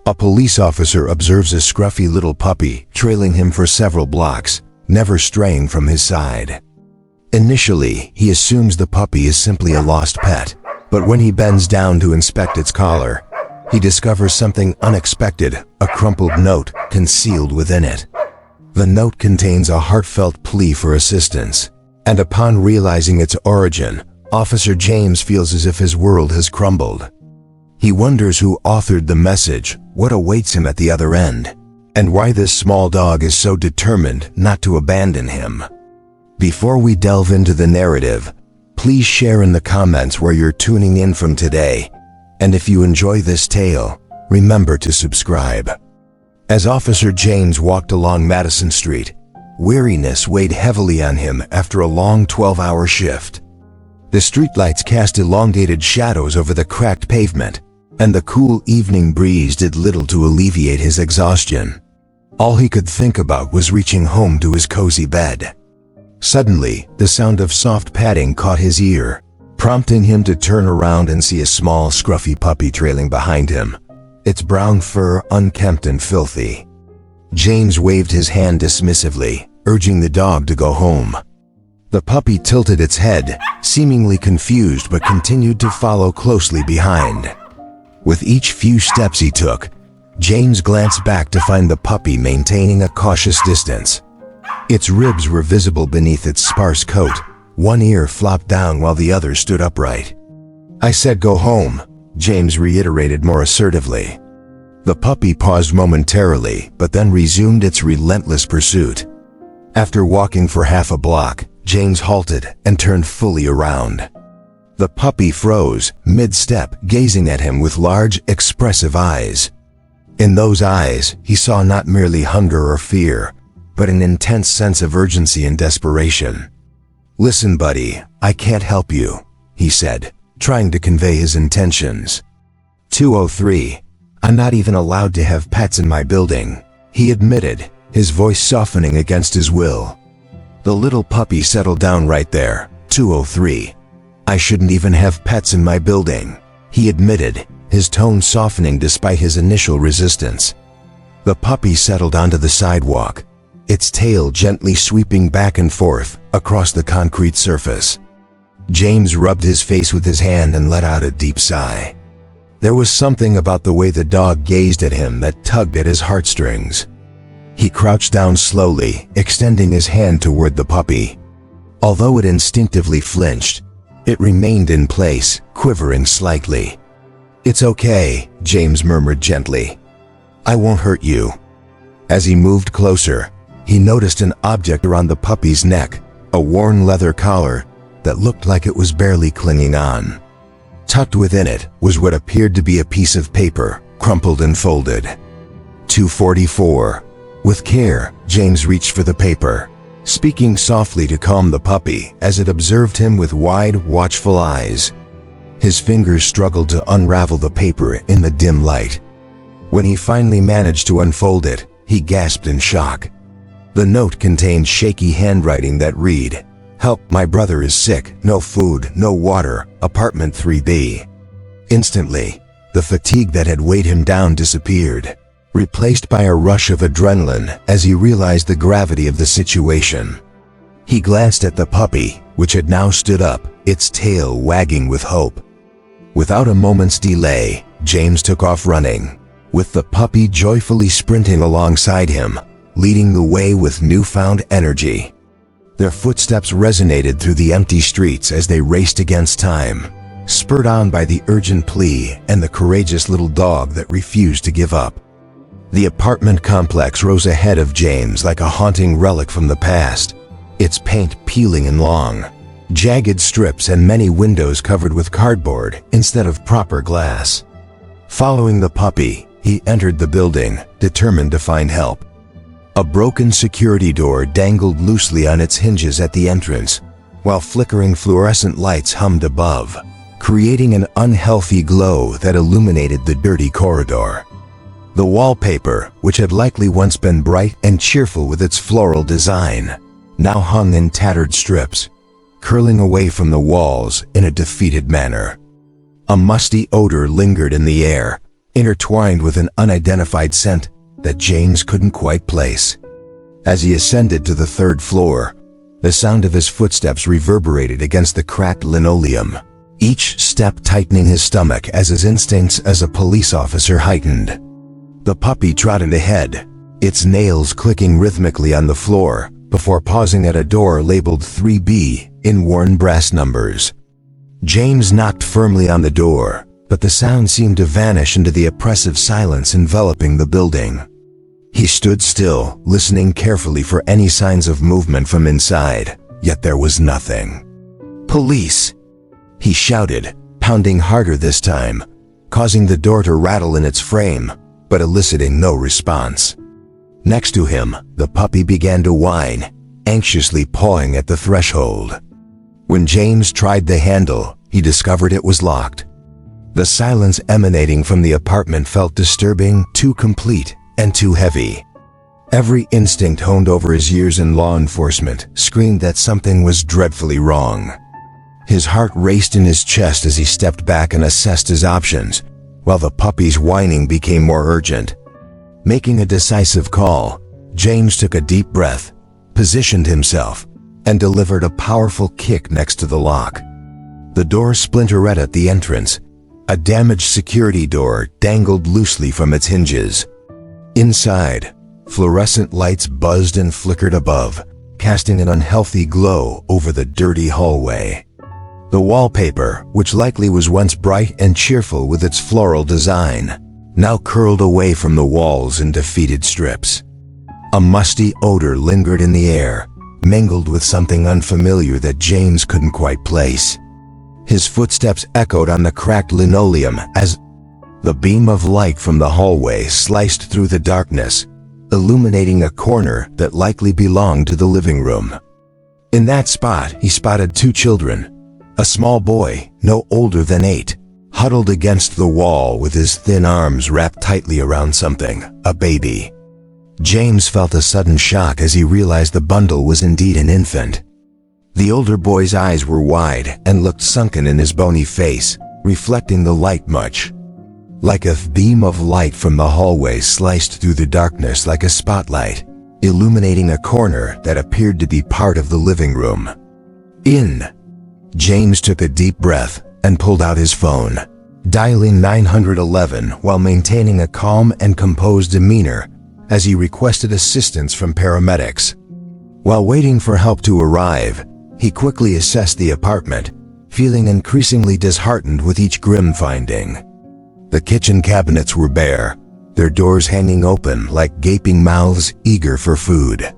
A police officer observes a scruffy little puppy trailing him for several blocks, never straying from his side. Initially, he assumes the puppy is simply a lost pet, but when he bends down to inspect its collar, he discovers something unexpected, a crumpled note concealed within it. The note contains a heartfelt plea for assistance, and upon realizing its origin, Officer James feels as if his world has crumbled. He wonders who authored the message, what awaits him at the other end, and why this small dog is so determined not to abandon him. Before we delve into the narrative, please share in the comments where you're tuning in from today, and if you enjoy this tale, remember to subscribe. As Officer James walked along Madison Street, weariness weighed heavily on him after a long 12-hour shift. The streetlights cast elongated shadows over the cracked pavement, and the cool evening breeze did little to alleviate his exhaustion. All he could think about was reaching home to his cozy bed. Suddenly, the sound of soft padding caught his ear, prompting him to turn around and see a small, scruffy puppy trailing behind him, its brown fur unkempt and filthy. James waved his hand dismissively, urging the dog to go home. The puppy tilted its head, seemingly confused, but continued to follow closely behind. With each few steps he took, James glanced back to find the puppy maintaining a cautious distance. Its ribs were visible beneath its sparse coat, one ear flopped down while the other stood upright. "I said go home," James reiterated more assertively. The puppy paused momentarily, but then resumed its relentless pursuit. After walking for half a block, James halted and turned fully around. The puppy froze, mid-step, gazing at him with large, expressive eyes. In those eyes, he saw not merely hunger or fear, but an intense sense of urgency and desperation. "Listen, buddy, I can't help you," he said, trying to convey his intentions. 203. "I'm not even allowed to have pets in my building," he admitted, his voice softening against his will. The little puppy settled down right there. 203. "I shouldn't even have pets in my building," he admitted, his tone softening despite his initial resistance. The puppy settled onto the sidewalk, its tail gently sweeping back and forth across the concrete surface. James rubbed his face with his hand and let out a deep sigh. There was something about the way the dog gazed at him that tugged at his heartstrings. He crouched down slowly, extending his hand toward the puppy. Although it instinctively flinched, it remained in place, quivering slightly. "It's okay," James murmured gently. "I won't hurt you." As he moved closer, he noticed an object around the puppy's neck, a worn leather collar that looked like it was barely clinging on. Tucked within it was what appeared to be a piece of paper, crumpled and folded. 244. With care, James reached for the paper, speaking softly to calm the puppy as it observed him with wide, watchful eyes. His fingers struggled to unravel the paper in the dim light. When he finally managed to unfold it, he gasped in shock. The note contained shaky handwriting that read, "Help, my brother is sick, no food, no water, apartment 3B. Instantly, the fatigue that had weighed him down disappeared, replaced by a rush of adrenaline as he realized the gravity of the situation. He glanced at the puppy, which had now stood up, its tail wagging with hope. Without a moment's delay, James took off running, with the puppy joyfully sprinting alongside him, leading the way with newfound energy. Their footsteps resonated through the empty streets as they raced against time, spurred on by the urgent plea and the courageous little dog that refused to give up. The apartment complex rose ahead of James like a haunting relic from the past, its paint peeling and long, jagged strips and many windows covered with cardboard instead of proper glass. Following the puppy, he entered the building, determined to find help. A broken security door dangled loosely on its hinges at the entrance, while flickering fluorescent lights hummed above, creating an unhealthy glow that illuminated the dirty corridor. The wallpaper, which had likely once been bright and cheerful with its floral design, now hung in tattered strips, curling away from the walls in a defeated manner. A musty odor lingered in the air, intertwined with an unidentified scent that James couldn't quite place. As he ascended to the third floor, the sound of his footsteps reverberated against the cracked linoleum, each step tightening his stomach as his instincts as a police officer heightened. The puppy trotted ahead, its nails clicking rhythmically on the floor, before pausing at a door labeled 3B in worn brass numbers. James knocked firmly on the door, but the sound seemed to vanish into the oppressive silence enveloping the building. He stood still, listening carefully for any signs of movement from inside, yet there was nothing. "Police!" he shouted, pounding harder this time, causing the door to rattle in its frame, but eliciting no response. Next to him, the puppy began to whine, anxiously pawing at the threshold. When James tried the handle, he discovered it was locked. The silence emanating from the apartment felt disturbing, too complete, and too heavy. Every instinct honed over his years in law enforcement screamed that something was dreadfully wrong. His heart raced in his chest as he stepped back and assessed his options, while the puppy's whining became more urgent. Making a decisive call, James took a deep breath, positioned himself, and delivered a powerful kick next to the lock. The door splintered at the entrance. A damaged security door dangled loosely from its hinges. Inside, fluorescent lights buzzed and flickered above, casting an unhealthy glow over the dirty hallway. The wallpaper, which likely was once bright and cheerful with its floral design, now curled away from the walls in defeated strips. A musty odor lingered in the air, mingled with something unfamiliar that James couldn't quite place. His footsteps echoed on the cracked linoleum as the beam of light from the hallway sliced through the darkness, illuminating a corner that likely belonged to the living room. In that spot, he spotted two children. A small boy, no older than 8, huddled against the wall with his thin arms wrapped tightly around something, a baby. James felt a sudden shock as he realized the bundle was indeed an infant. The older boy's eyes were wide and looked sunken in his bony face, reflecting the light much. Like a beam of light from the hallway sliced through the darkness like a spotlight, illuminating a corner that appeared to be part of the living room. James took a deep breath and pulled out his phone, dialing 911 while maintaining a calm and composed demeanor as he requested assistance from paramedics. While waiting for help to arrive, he quickly assessed the apartment, feeling increasingly disheartened with each grim finding. The kitchen cabinets were bare, their doors hanging open like gaping mouths eager for food.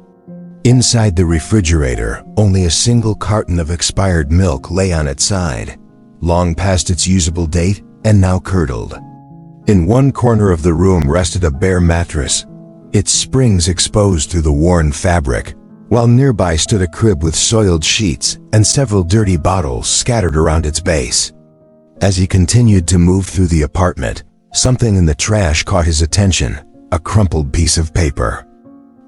Inside the refrigerator, only a single carton of expired milk lay on its side, long past its usable date and now curdled. In one corner of the room rested a bare mattress, its springs exposed through the worn fabric, while nearby stood a crib with soiled sheets and several dirty bottles scattered around its base. As he continued to move through the apartment, something in the trash caught his attention, a crumpled piece of paper.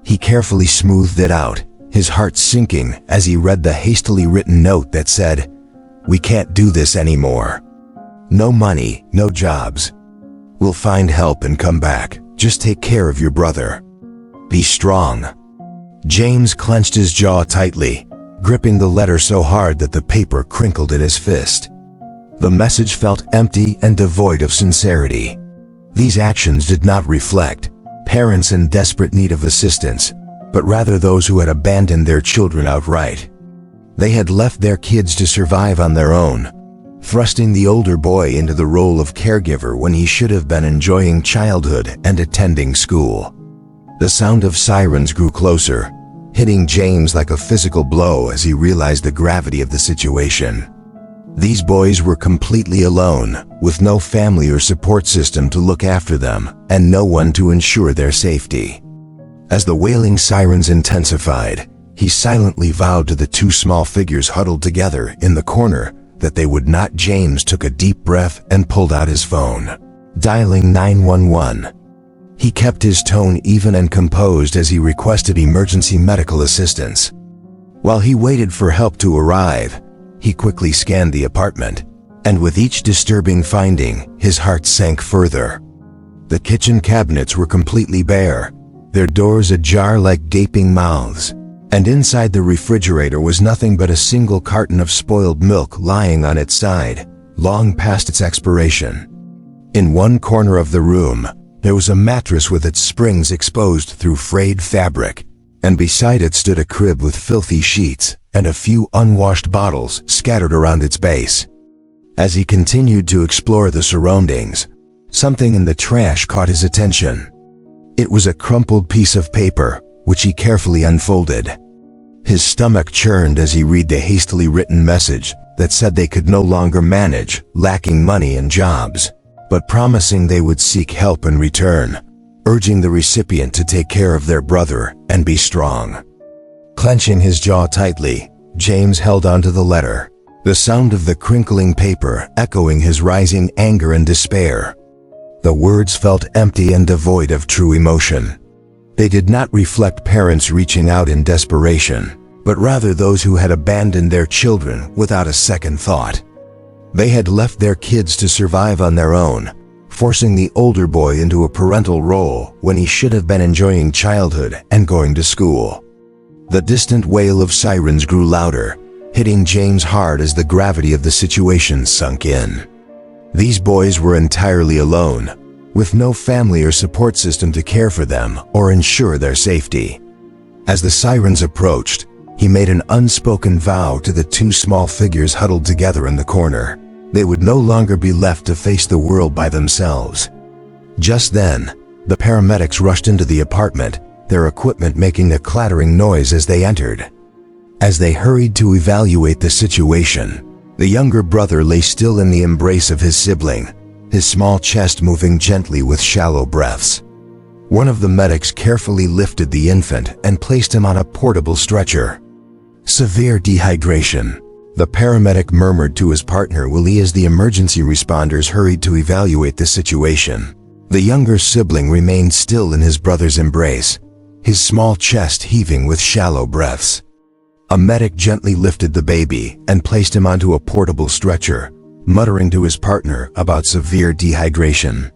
He carefully smoothed it out, his heart sinking as he read the hastily written note that said, "We can't do this anymore. No money, no jobs. We'll find help and come back. Just take care of your brother. Be strong." James clenched his jaw tightly, gripping the letter so hard that the paper crinkled in his fist. The message felt empty and devoid of sincerity. These actions did not reflect parents in desperate need of assistance, but rather those who had abandoned their children outright. They had left their kids to survive on their own, thrusting the older boy into the role of caregiver when he should have been enjoying childhood and attending school. The sound of sirens grew closer, hitting James like a physical blow as he realized the gravity of the situation. These boys were completely alone, with no family or support system to look after them, and no one to ensure their safety. As the wailing sirens intensified, he silently vowed to the two small figures huddled together in the corner that they would not. James took a deep breath and pulled out his phone, dialing 911. He kept his tone even and composed as he requested emergency medical assistance. While he waited for help to arrive, he quickly scanned the apartment, and with each disturbing finding, his heart sank further. The kitchen cabinets were completely bare, their doors ajar like gaping mouths, and inside the refrigerator was nothing but a single carton of spoiled milk lying on its side, long past its expiration. In one corner of the room, there was a mattress with its springs exposed through frayed fabric, and beside it stood a crib with filthy sheets and a few unwashed bottles scattered around its base. As he continued to explore the surroundings, something in the trash caught his attention. It was a crumpled piece of paper, which he carefully unfolded. His stomach churned as he read the hastily written message that said they could no longer manage, lacking money and jobs, but promising they would seek help in return, urging the recipient to take care of their brother and be strong. Clenching his jaw tightly, James held onto the letter, the sound of the crinkling paper echoing his rising anger and despair. The words felt empty and devoid of true emotion. They did not reflect parents reaching out in desperation, but rather those who had abandoned their children without a second thought. They had left their kids to survive on their own, forcing the older boy into a parental role when he should have been enjoying childhood and going to school. The distant wail of sirens grew louder, hitting James hard as the gravity of the situation sunk in. These boys were entirely alone, with no family or support system to care for them or ensure their safety. As the sirens approached, he made an unspoken vow to the two small figures huddled together in the corner. They would no longer be left to face the world by themselves. Just then, the paramedics rushed into the apartment, their equipment making a clattering noise as they entered. As they hurried to evaluate the situation, the younger brother lay still in the embrace of his sibling, his small chest moving gently with shallow breaths. One of the medics carefully lifted the infant and placed him on a portable stretcher. Severe dehydration, the paramedic murmured to his partner Willie as the emergency responders hurried to evaluate the situation. The younger sibling remained still in his brother's embrace, his small chest heaving with shallow breaths. A medic gently lifted the baby and placed him onto a portable stretcher, muttering to his partner about severe dehydration.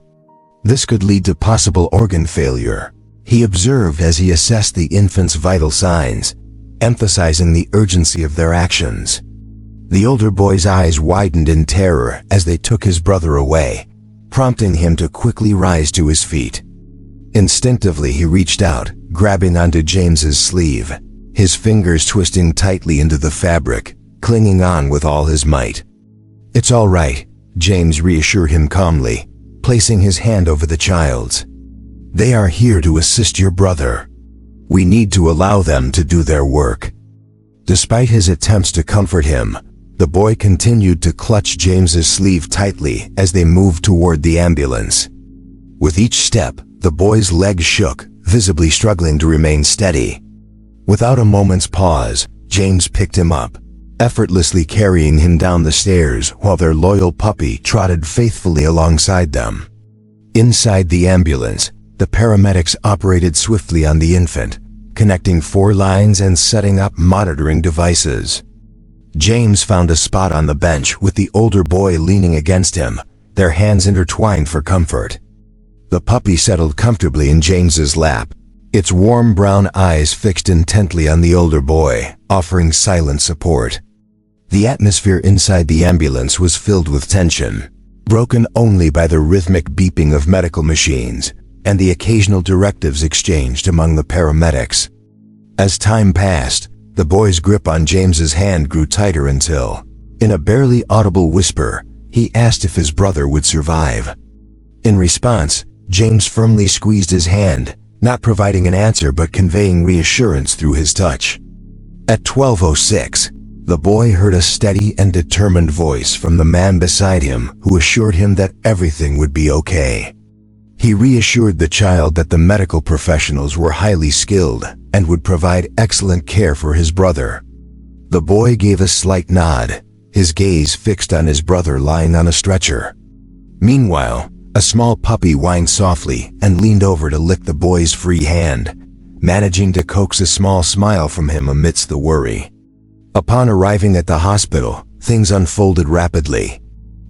This could lead to possible organ failure, he observed as he assessed the infant's vital signs, emphasizing the urgency of their actions. The older boy's eyes widened in terror as they took his brother away, prompting him to quickly rise to his feet. Instinctively, he reached out, grabbing onto James's sleeve, his fingers twisting tightly into the fabric, clinging on with all his might. "It's all right," James reassured him calmly, placing his hand over the child's. "They are here to assist your brother. We need to allow them to do their work." Despite his attempts to comfort him, the boy continued to clutch James's sleeve tightly as they moved toward the ambulance. With each step, the boy's legs shook, visibly struggling to remain steady. Without a moment's pause, James picked him up, effortlessly carrying him down the stairs while their loyal puppy trotted faithfully alongside them. Inside the ambulance, the paramedics operated swiftly on the infant, connecting 4 lines and setting up monitoring devices. James found a spot on the bench with the older boy leaning against him, their hands intertwined for comfort. The puppy settled comfortably in James's lap, its warm brown eyes fixed intently on the older boy, offering silent support. The atmosphere inside the ambulance was filled with tension, broken only by the rhythmic beeping of medical machines and the occasional directives exchanged among the paramedics. As time passed, the boy's grip on James's hand grew tighter until, in a barely audible whisper, he asked if his brother would survive. In response, James firmly squeezed his hand, not providing an answer but conveying reassurance through his touch. At 12:06, the boy heard a steady and determined voice from the man beside him who assured him that everything would be okay. He reassured the child that the medical professionals were highly skilled and would provide excellent care for his brother. The boy gave a slight nod, his gaze fixed on his brother lying on a stretcher. Meanwhile, a small puppy whined softly and leaned over to lick the boy's free hand, managing to coax a small smile from him amidst the worry. Upon arriving at the hospital, things unfolded rapidly.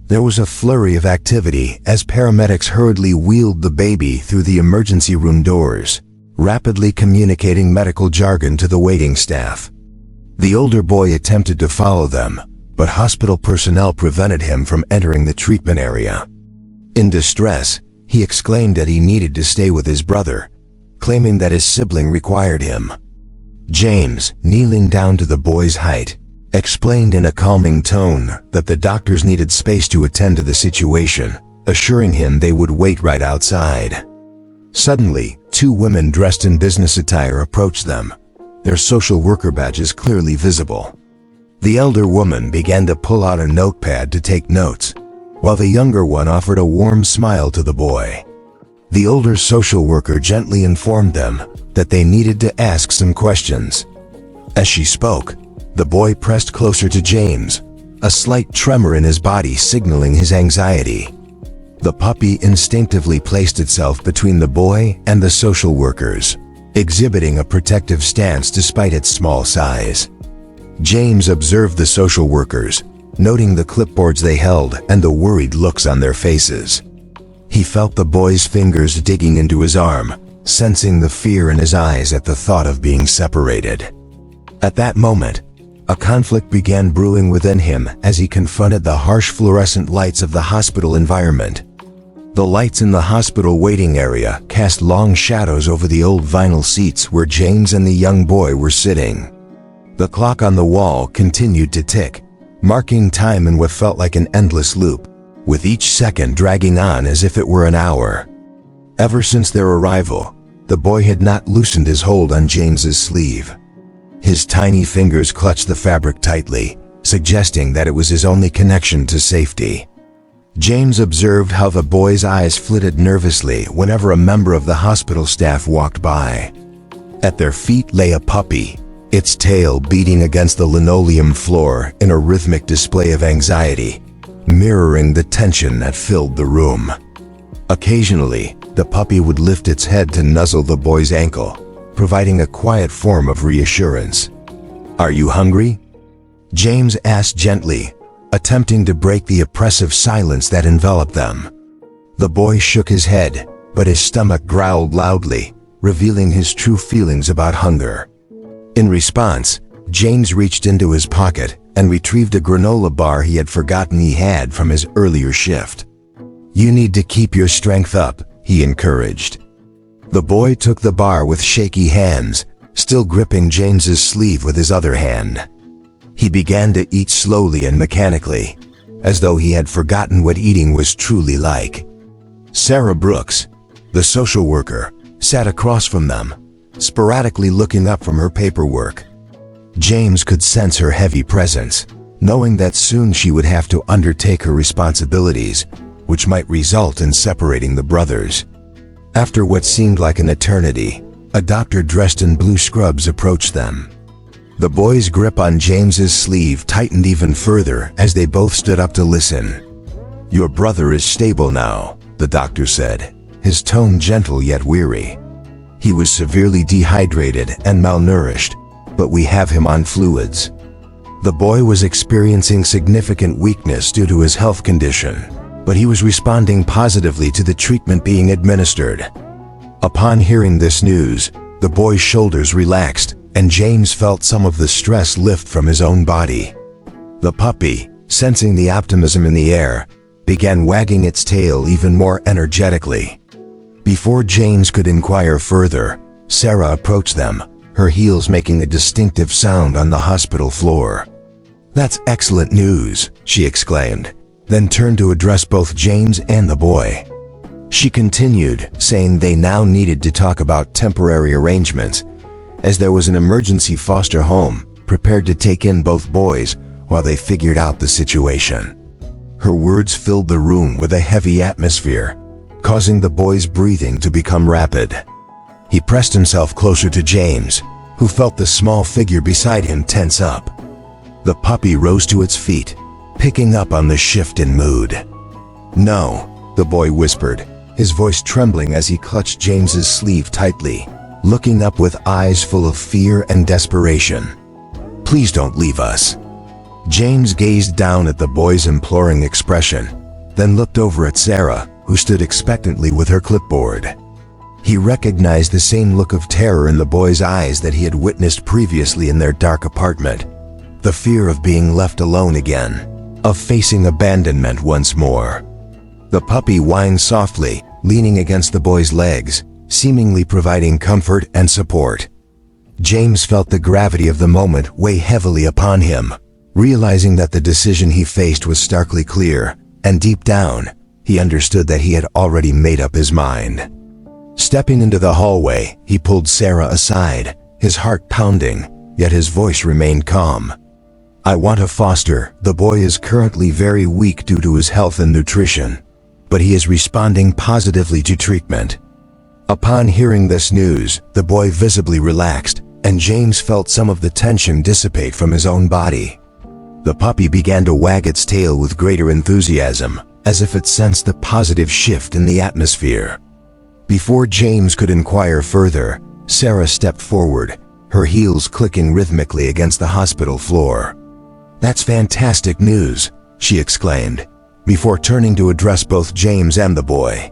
There was a flurry of activity as paramedics hurriedly wheeled the baby through the emergency room doors, rapidly communicating medical jargon to the waiting staff. The older boy attempted to follow them, but hospital personnel prevented him from entering the treatment area. In distress, he exclaimed that he needed to stay with his brother, claiming that his sibling required him. James, kneeling down to the boy's height, explained in a calming tone that the doctors needed space to attend to the situation, assuring him they would wait right outside. Suddenly, two women dressed in business attire approached them, their social worker badges clearly visible. The elder woman began to pull out a notepad to take notes, while the younger one offered a warm smile to the boy. The older social worker gently informed them that they needed to ask some questions. As she spoke, the boy pressed closer to James, a slight tremor in his body signaling his anxiety. The puppy instinctively placed itself between the boy and the social workers, exhibiting a protective stance despite its small size. James observed the social workers, noting the clipboards they held and the worried looks on their faces. He felt the boy's fingers digging into his arm, sensing the fear in his eyes at the thought of being separated. At that moment, a conflict began brewing within him as he confronted the harsh fluorescent lights of the hospital environment. The lights in the hospital waiting area cast long shadows over the old vinyl seats where James and the young boy were sitting. The clock on the wall continued to tick, marking time in what felt like an endless loop, with each second dragging on as if it were an hour. Ever since their arrival, the boy had not loosened his hold on James's sleeve. His tiny fingers clutched the fabric tightly, suggesting that it was his only connection to safety. James observed how the boy's eyes flitted nervously whenever a member of the hospital staff walked by. At their feet lay a puppy, its tail beating against the linoleum floor in a rhythmic display of anxiety, mirroring the tension that filled the room. Occasionally, the puppy would lift its head to nuzzle the boy's ankle, providing a quiet form of reassurance. "Are you hungry?" James asked gently, attempting to break the oppressive silence that enveloped them. The boy shook his head, but his stomach growled loudly, revealing his true feelings about hunger. In response, James reached into his pocket and retrieved a granola bar he had forgotten he had from his earlier shift. "You need to keep your strength up," he encouraged. The boy took the bar with shaky hands, still gripping James's sleeve with his other hand. He began to eat slowly and mechanically, as though he had forgotten what eating was truly like. Sarah Brooks, the social worker, sat across from them, sporadically looking up from her paperwork. James could sense her heavy presence, knowing that soon she would have to undertake her responsibilities, which might result in separating the brothers. After what seemed like an eternity, a doctor dressed in blue scrubs approached them. The boy's grip on James's sleeve tightened even further as they both stood up to listen. "Your brother is stable now," the doctor said, his tone gentle yet weary. "He was severely dehydrated and malnourished, but we have him on fluids." The boy was experiencing significant weakness due to his health condition, but he was responding positively to the treatment being administered. Upon hearing this news, the boy's shoulders relaxed, and James felt some of the stress lift from his own body. The puppy, sensing the optimism in the air, began wagging its tail even more energetically. Before James could inquire further, Sarah approached them, her heels making a distinctive sound on the hospital floor. "That's excellent news," she exclaimed, then turned to address both James and the boy. She continued, saying they now needed to talk about temporary arrangements, as there was an emergency foster home prepared to take in both boys while they figured out the situation. Her words filled the room with a heavy atmosphere, causing the boy's breathing to become rapid. He pressed himself closer to James, who felt the small figure beside him tense up. The puppy rose to its feet, picking up on the shift in mood. "No," the boy whispered, his voice trembling as he clutched James's sleeve tightly, looking up with eyes full of fear and desperation. "Please don't leave us." James gazed down at the boy's imploring expression, then looked over at Sarah, who stood expectantly with her clipboard. He recognized the same look of terror in the boy's eyes that he had witnessed previously in their dark apartment. The fear of being left alone again, of facing abandonment once more. The puppy whined softly, leaning against the boy's legs, seemingly providing comfort and support. James felt the gravity of the moment weigh heavily upon him, realizing that the decision he faced was starkly clear, and deep down, he understood that he had already made up his mind. Stepping into the hallway, he pulled Sarah aside, his heart pounding, yet his voice remained calm. "I want to foster. The boy is currently very weak due to his health and nutrition, but he is responding positively to treatment." Upon hearing this news, the boy visibly relaxed, and James felt some of the tension dissipate from his own body. The puppy began to wag its tail with greater enthusiasm, as if it sensed the positive shift in the atmosphere. Before James could inquire further, Sarah stepped forward, her heels clicking rhythmically against the hospital floor. "That's fantastic news," she exclaimed, before turning to address both James and the boy.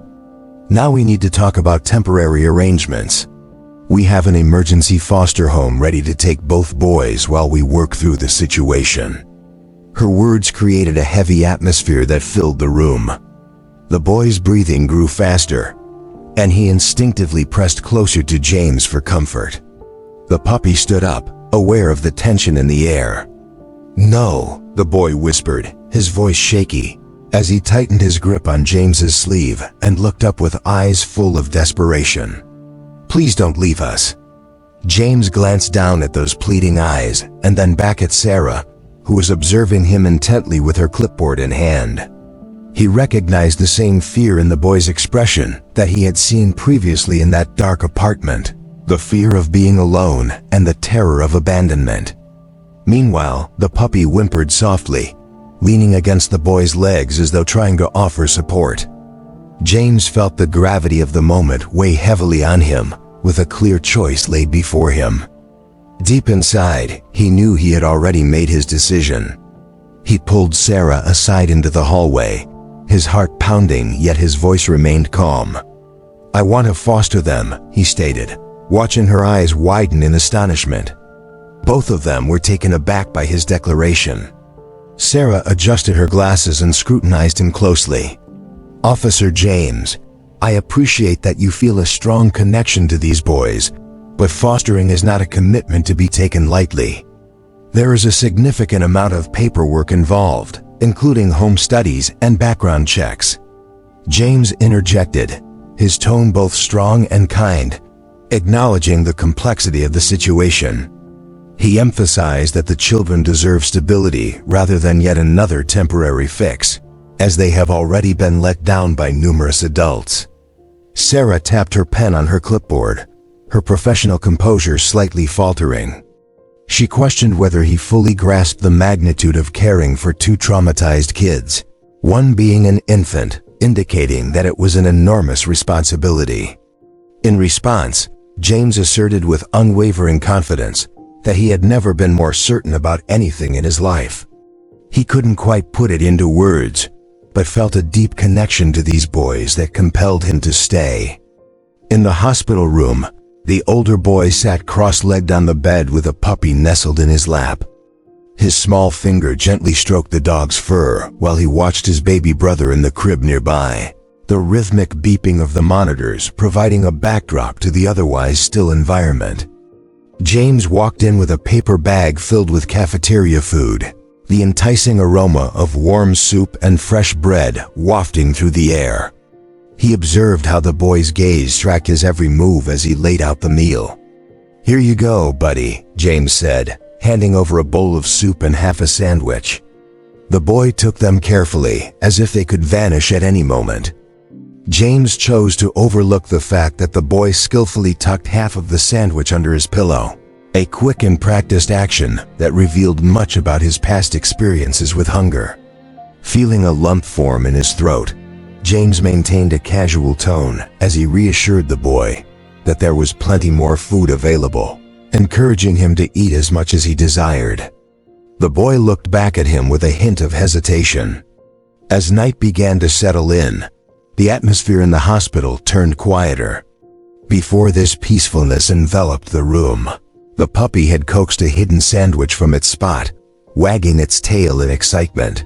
"Now we need to talk about temporary arrangements. We have an emergency foster home ready to take both boys while we work through the situation." Her words created a heavy atmosphere that filled the room. The boy's breathing grew faster, and he instinctively pressed closer to James for comfort. The puppy stood up, aware of the tension in the air. "No," the boy whispered, his voice shaky, as he tightened his grip on James's sleeve and looked up with eyes full of desperation. "Please don't leave us." James glanced down at those pleading eyes and then back at Sarah, who was observing him intently with her clipboard in hand. He recognized the same fear in the boy's expression that he had seen previously in that dark apartment, the fear of being alone and the terror of abandonment. Meanwhile, the puppy whimpered softly, leaning against the boy's legs as though trying to offer support. James felt the gravity of the moment weigh heavily on him, with a clear choice laid before him. Deep inside, he knew he had already made his decision. He pulled Sarah aside into the hallway, his heart pounding, yet his voice remained calm. "I want to foster them," he stated, watching her eyes widen in astonishment. Both of them were taken aback by his declaration. Sarah adjusted her glasses and scrutinized him closely. "Officer James, I appreciate that you feel a strong connection to these boys, but fostering is not a commitment to be taken lightly. There is a significant amount of paperwork involved, including home studies and background checks." James interjected, his tone both strong and kind, acknowledging the complexity of the situation. He emphasized that the children deserve stability rather than yet another temporary fix, as they have already been let down by numerous adults. Sarah tapped her pen on her clipboard, her professional composure slightly faltering. She questioned whether he fully grasped the magnitude of caring for two traumatized kids, one being an infant, indicating that it was an enormous responsibility. In response, James asserted with unwavering confidence that he had never been more certain about anything in his life. He couldn't quite put it into words, but felt a deep connection to these boys that compelled him to stay. In the hospital room, the older boy sat cross-legged on the bed with a puppy nestled in his lap. His small finger gently stroked the dog's fur while he watched his baby brother in the crib nearby, the rhythmic beeping of the monitors providing a backdrop to the otherwise still environment. James walked in with a paper bag filled with cafeteria food, the enticing aroma of warm soup and fresh bread wafting through the air. He observed how the boy's gaze tracked his every move as he laid out the meal. "Here you go, buddy," James said, handing over a bowl of soup and half a sandwich. The boy took them carefully, as if they could vanish at any moment. James chose to overlook the fact that the boy skillfully tucked half of the sandwich under his pillow, a quick and practiced action that revealed much about his past experiences with hunger. Feeling a lump form in his throat, James maintained a casual tone as he reassured the boy that there was plenty more food available, encouraging him to eat as much as he desired. The boy looked back at him with a hint of hesitation. As night began to settle in, the atmosphere in the hospital turned quieter. Before this peacefulness enveloped the room, the puppy had coaxed a hidden sandwich from its spot, wagging its tail in excitement.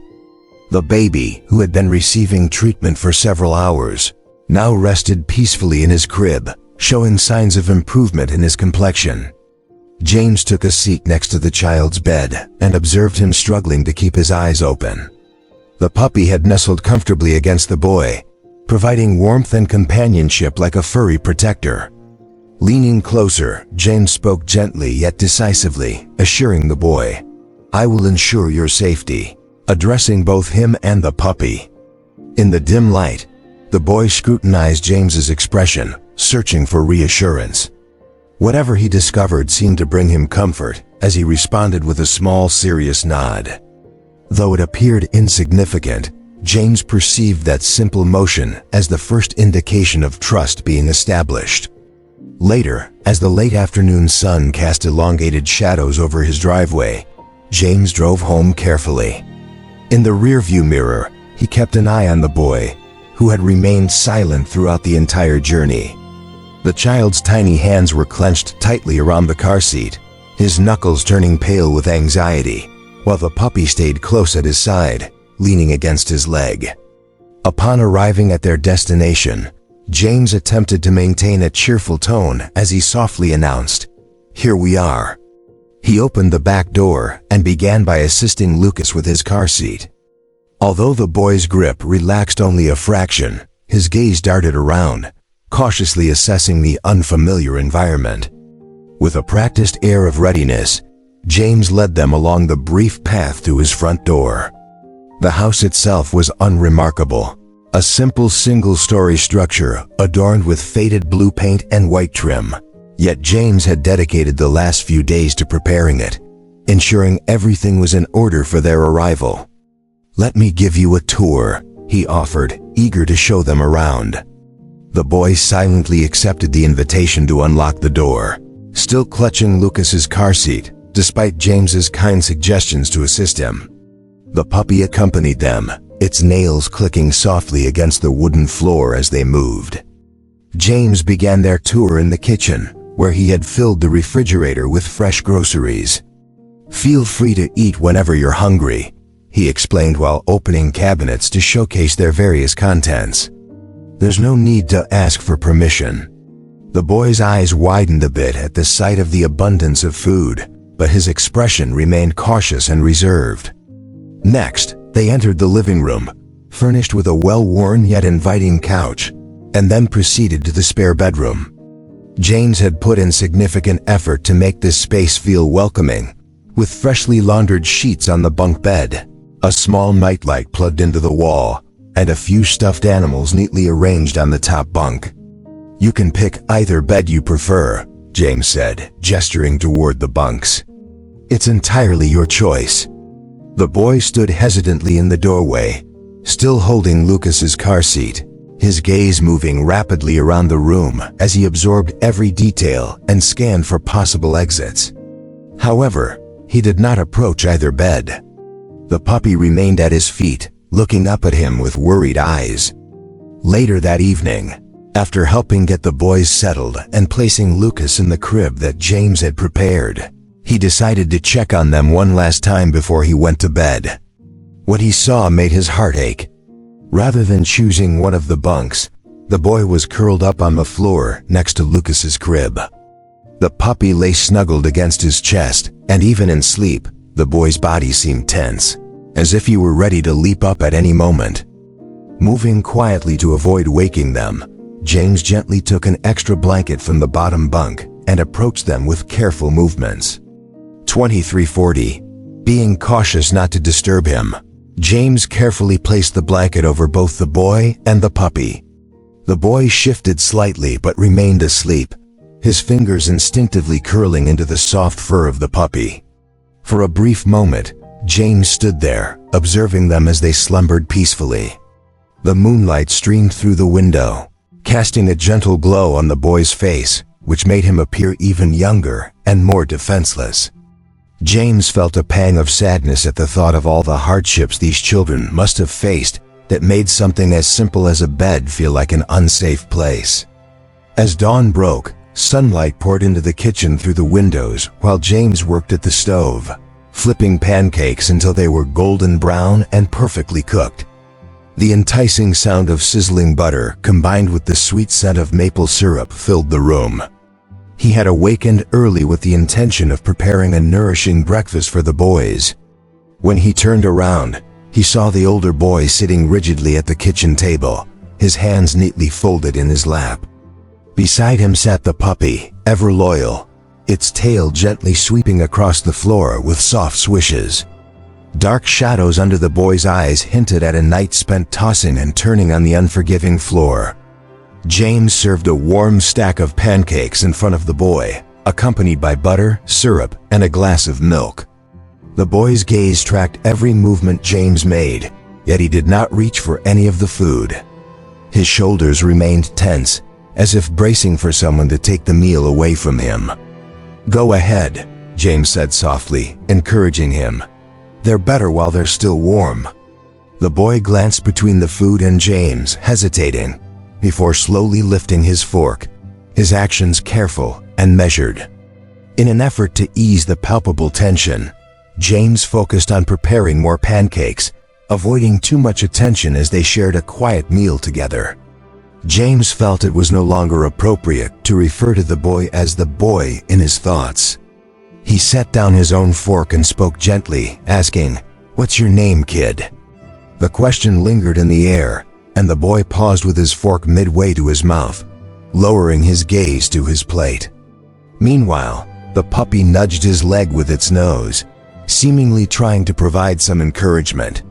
The baby, who had been receiving treatment for several hours, now rested peacefully in his crib, showing signs of improvement in his complexion. James took a seat next to the child's bed and observed him struggling to keep his eyes open. The puppy had nestled comfortably against the boy, providing warmth and companionship like a furry protector. Leaning closer, James spoke gently yet decisively, assuring the boy, "I will ensure your safety," addressing both him and the puppy. In the dim light, the boy scrutinized James's expression, searching for reassurance. Whatever he discovered seemed to bring him comfort, as he responded with a small, serious nod. Though it appeared insignificant, James perceived that simple motion as the first indication of trust being established. Later, as the late afternoon sun cast elongated shadows over his driveway, James drove home carefully. In the rearview mirror, he kept an eye on the boy, who had remained silent throughout the entire journey. The child's tiny hands were clenched tightly around the car seat, his knuckles turning pale with anxiety, while the puppy stayed close at his side, leaning against his leg. Upon arriving at their destination, James attempted to maintain a cheerful tone as he softly announced, "Here we are." He opened the back door and began by assisting Lucas with his car seat. Although the boy's grip relaxed only a fraction, his gaze darted around, cautiously assessing the unfamiliar environment. With a practiced air of readiness, James led them along the brief path to his front door. The house itself was unremarkable, a simple single-story structure adorned with faded blue paint and white trim. Yet James had dedicated the last few days to preparing it, ensuring everything was in order for their arrival. "Let me give you a tour," he offered, eager to show them around. The boy silently accepted the invitation to unlock the door, still clutching Lucas's car seat, despite James's kind suggestions to assist him. The puppy accompanied them, its nails clicking softly against the wooden floor as they moved. James began their tour in the kitchen, where he had filled the refrigerator with fresh groceries. "Feel free to eat whenever you're hungry," he explained while opening cabinets to showcase their various contents. "There's no need to ask for permission." The boy's eyes widened a bit at the sight of the abundance of food, but his expression remained cautious and reserved. Next, they entered the living room, furnished with a well-worn yet inviting couch, and then proceeded to the spare bedroom. James had put in significant effort to make this space feel welcoming, with freshly laundered sheets on the bunk bed, a small nightlight plugged into the wall, and a few stuffed animals neatly arranged on the top bunk. "You can pick either bed you prefer," James said, gesturing toward the bunks. "It's entirely your choice." The boy stood hesitantly in the doorway, still holding Lucas's car seat, his gaze moving rapidly around the room as he absorbed every detail and scanned for possible exits. However, he did not approach either bed. The puppy remained at his feet, looking up at him with worried eyes. Later that evening, after helping get the boys settled and placing Lucas in the crib that James had prepared, he decided to check on them one last time before he went to bed. What he saw made his heart ache. Rather than choosing one of the bunks, the boy was curled up on the floor next to Lucas's crib. The puppy lay snuggled against his chest, and even in sleep, the boy's body seemed tense, as if he were ready to leap up at any moment. Moving quietly to avoid waking them, James gently took an extra blanket from the bottom bunk and approached them with careful movements. 2340. Being cautious not to disturb him, James carefully placed the blanket over both the boy and the puppy. The boy shifted slightly but remained asleep, his fingers instinctively curling into the soft fur of the puppy. For a brief moment, James stood there, observing them as they slumbered peacefully. The moonlight streamed through the window, casting a gentle glow on the boy's face, which made him appear even younger and more defenseless. James felt a pang of sadness at the thought of all the hardships these children must have faced that made something as simple as a bed feel like an unsafe place. As dawn broke, sunlight poured into the kitchen through the windows while James worked at the stove, flipping pancakes until they were golden brown and perfectly cooked. The enticing sound of sizzling butter combined with the sweet scent of maple syrup filled the room. He had awakened early with the intention of preparing a nourishing breakfast for the boys. When he turned around, he saw the older boy sitting rigidly at the kitchen table, his hands neatly folded in his lap. Beside him sat the puppy, ever loyal, its tail gently sweeping across the floor with soft swishes. Dark shadows under the boy's eyes hinted at a night spent tossing and turning on the unforgiving floor. James served a warm stack of pancakes in front of the boy, accompanied by butter, syrup, and a glass of milk. The boy's gaze tracked every movement James made, yet he did not reach for any of the food. His shoulders remained tense, as if bracing for someone to take the meal away from him. "Go ahead," James said softly, encouraging him. "They're better while they're still warm." The boy glanced between the food and James, hesitating, before slowly lifting his fork, his actions careful and measured. In an effort to ease the palpable tension, James focused on preparing more pancakes, avoiding too much attention as they shared a quiet meal together. James felt it was no longer appropriate to refer to the boy as the boy in his thoughts. He set down his own fork and spoke gently, asking, "What's your name, kid?" The question lingered in the air, and the boy paused with his fork midway to his mouth, lowering his gaze to his plate. Meanwhile, the puppy nudged his leg with its nose, seemingly trying to provide some encouragement.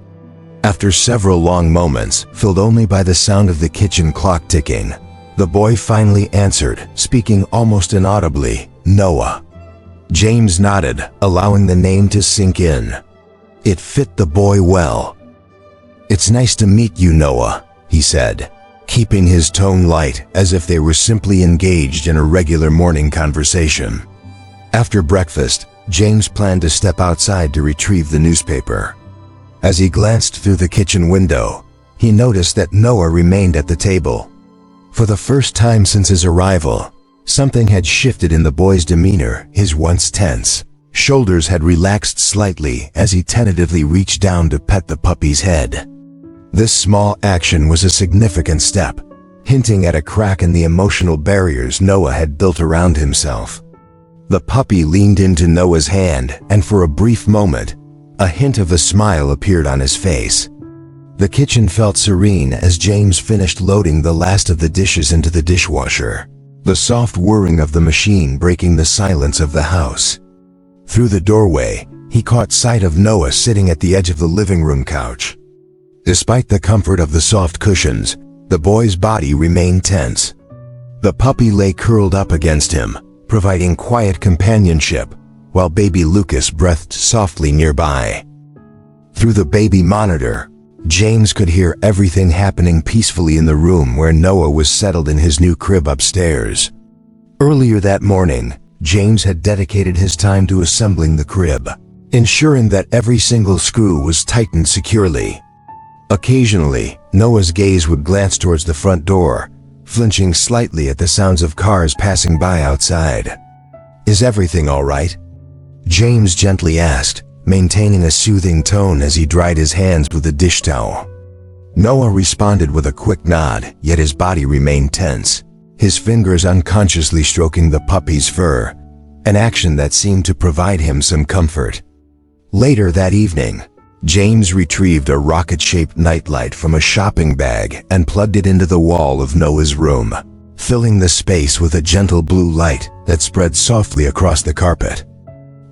After several long moments, filled only by the sound of the kitchen clock ticking, the boy finally answered, speaking almost inaudibly, "Noah." James nodded, allowing the name to sink in. It fit the boy well. "It's nice to meet you, Noah," he said, keeping his tone light as if they were simply engaged in a regular morning conversation. After breakfast, James planned to step outside to retrieve the newspaper. As he glanced through the kitchen window, he noticed that Noah remained at the table. For the first time since his arrival, something had shifted in the boy's demeanor. His once tense shoulders had relaxed slightly as he tentatively reached down to pet the puppy's head. This small action was a significant step, hinting at a crack in the emotional barriers Noah had built around himself. The puppy leaned into Noah's hand, and for a brief moment, a hint of a smile appeared on his face. The kitchen felt serene as James finished loading the last of the dishes into the dishwasher, the soft whirring of the machine breaking the silence of the house. Through the doorway, he caught sight of Noah sitting at the edge of the living room couch. Despite the comfort of the soft cushions, the boy's body remained tense. The puppy lay curled up against him, providing quiet companionship, while baby Lucas breathed softly nearby. Through the baby monitor, James could hear everything happening peacefully in the room where Noah was settled in his new crib upstairs. Earlier that morning, James had dedicated his time to assembling the crib, ensuring that every single screw was tightened securely. Occasionally, Noah's gaze would glance towards the front door, flinching slightly at the sounds of cars passing by outside. "Is everything all right?" James gently asked, maintaining a soothing tone as he dried his hands with a dish towel. Noah responded with a quick nod, yet his body remained tense, his fingers unconsciously stroking the puppy's fur, an action that seemed to provide him some comfort. Later that evening, James retrieved a rocket-shaped nightlight from a shopping bag and plugged it into the wall of Noah's room, filling the space with a gentle blue light that spread softly across the carpet.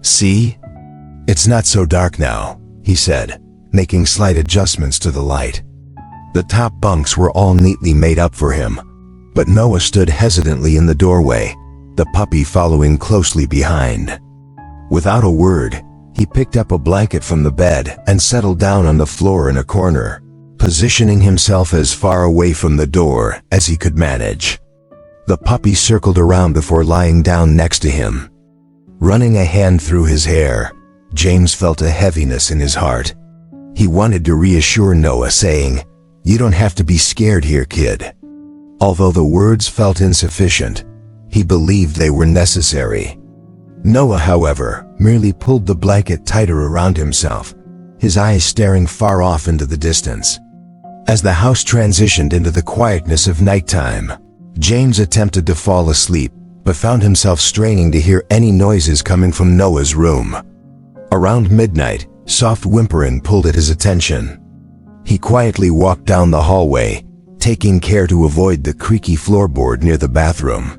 "See? It's not so dark now," he said, making slight adjustments to the light. The top bunks were all neatly made up for him, but Noah stood hesitantly in the doorway, the puppy following closely behind. Without a word, he picked up a blanket from the bed and settled down on the floor in a corner, positioning himself as far away from the door as he could manage. The puppy circled around before lying down next to him. Running a hand through his hair, James felt a heaviness in his heart. He wanted to reassure Noah, saying, "You don't have to be scared here, kid." Although the words felt insufficient, he believed they were necessary. Noah, however, merely pulled the blanket tighter around himself, his eyes staring far off into the distance. As the house transitioned into the quietness of nighttime, James attempted to fall asleep, but found himself straining to hear any noises coming from Noah's room. Around midnight, soft whimpering pulled at his attention. He quietly walked down the hallway, taking care to avoid the creaky floorboard near the bathroom.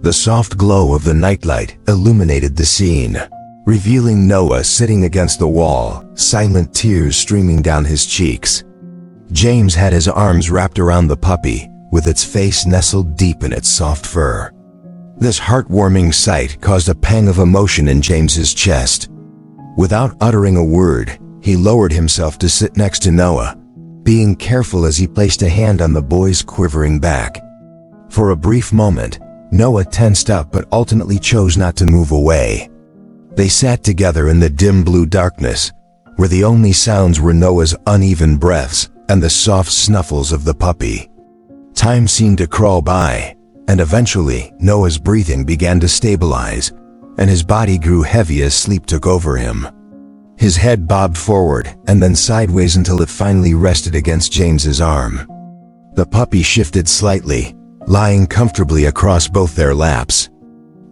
The soft glow of the nightlight illuminated the scene, revealing Noah sitting against the wall, silent tears streaming down his cheeks. James had his arms wrapped around the puppy, with its face nestled deep in its soft fur. This heartwarming sight caused a pang of emotion in James's chest. Without uttering a word, he lowered himself to sit next to Noah, being careful as he placed a hand on the boy's quivering back. For a brief moment, Noah tensed up but ultimately chose not to move away. They sat together in the dim blue darkness, where the only sounds were Noah's uneven breaths and the soft snuffles of the puppy. Time seemed to crawl by, and eventually Noah's breathing began to stabilize, and his body grew heavy as sleep took over him. His head bobbed forward and then sideways until it finally rested against James's arm. The puppy shifted slightly, lying comfortably across both their laps.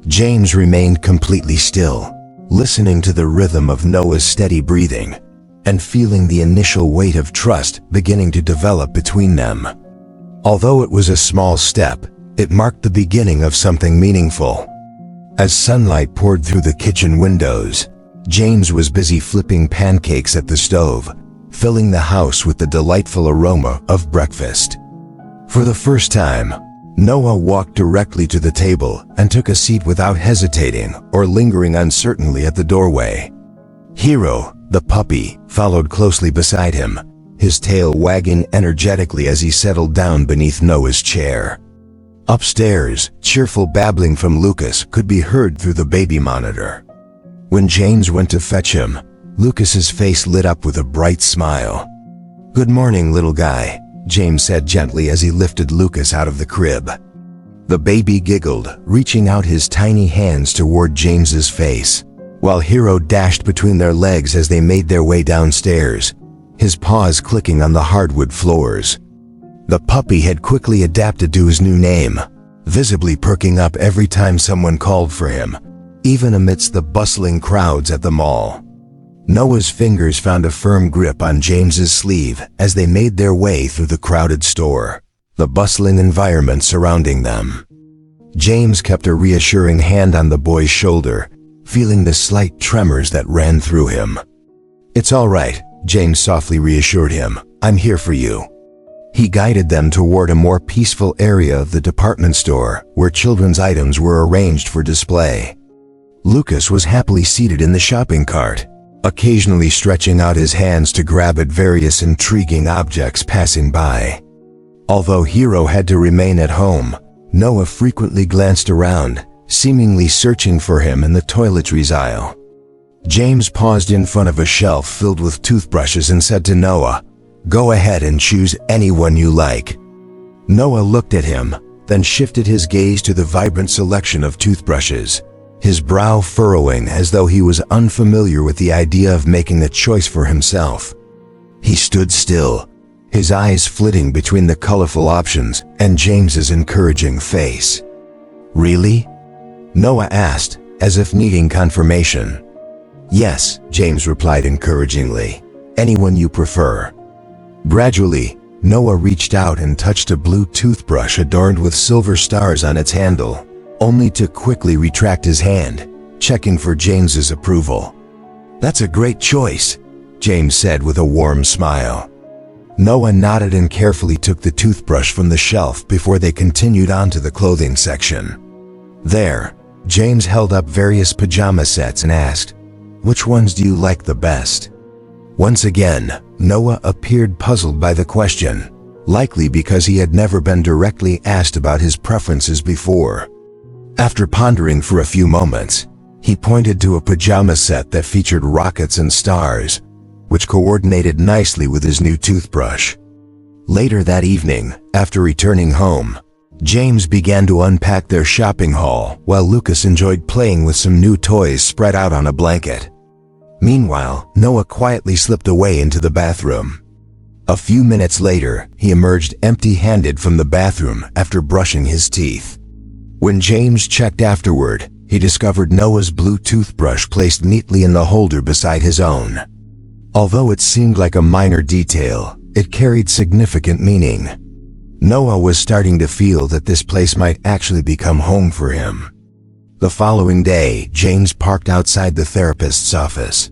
James remained completely still, listening to the rhythm of Noah's steady breathing, and feeling the initial weight of trust beginning to develop between them. Although it was a small step, it marked the beginning of something meaningful. As sunlight poured through the kitchen windows, James was busy flipping pancakes at the stove, filling the house with the delightful aroma of breakfast. For the first time, Noah walked directly to the table and took a seat without hesitating or lingering uncertainly at the doorway. Hero, the puppy, followed closely beside him, his tail wagging energetically as he settled down beneath Noah's chair. Upstairs, cheerful babbling from Lucas could be heard through the baby monitor. When James went to fetch him, Lucas's face lit up with a bright smile. "Good morning, little guy," James said gently as he lifted Lucas out of the crib. The baby giggled, reaching out his tiny hands toward James's face, while Hero dashed between their legs as they made their way downstairs, his paws clicking on the hardwood floors. The puppy had quickly adapted to his new name, visibly perking up every time someone called for him, even amidst the bustling crowds at the mall. Noah's fingers found a firm grip on James's sleeve as they made their way through the crowded store, the bustling environment surrounding them. James kept a reassuring hand on the boy's shoulder, feeling the slight tremors that ran through him. "It's all right," James softly reassured him. "I'm here for you." He guided them toward a more peaceful area of the department store where children's items were arranged for display. Lucas was happily seated in the shopping cart, occasionally stretching out his hands to grab at various intriguing objects passing by. Although Hero had to remain at home, Noah frequently glanced around, seemingly searching for him in the toiletries aisle. James paused in front of a shelf filled with toothbrushes and said to Noah, "Go ahead and choose any one you like." Noah looked at him, then shifted his gaze to the vibrant selection of toothbrushes, his brow furrowing as though he was unfamiliar with the idea of making a choice for himself. He stood still, his eyes flitting between the colorful options and James's encouraging face. "Really?" Noah asked, as if needing confirmation. "Yes," James replied encouragingly. "Anyone you prefer." Gradually, Noah reached out and touched a blue toothbrush adorned with silver stars on its handle, only to quickly retract his hand, checking for James's approval. "That's a great choice," James said with a warm smile. Noah nodded and carefully took the toothbrush from the shelf before they continued on to the clothing section. There, James held up various pajama sets and asked, "Which ones do you like the best?" Once again, Noah appeared puzzled by the question, likely because he had never been directly asked about his preferences before. After pondering for a few moments, he pointed to a pajama set that featured rockets and stars, which coordinated nicely with his new toothbrush. Later that evening, after returning home, James began to unpack their shopping haul while Lucas enjoyed playing with some new toys spread out on a blanket. Meanwhile, Noah quietly slipped away into the bathroom. A few minutes later, he emerged empty-handed from the bathroom after brushing his teeth. When James checked afterward, he discovered Noah's blue toothbrush placed neatly in the holder beside his own. Although it seemed like a minor detail, it carried significant meaning. Noah was starting to feel that this place might actually become home for him. The following day, James parked outside the therapist's office.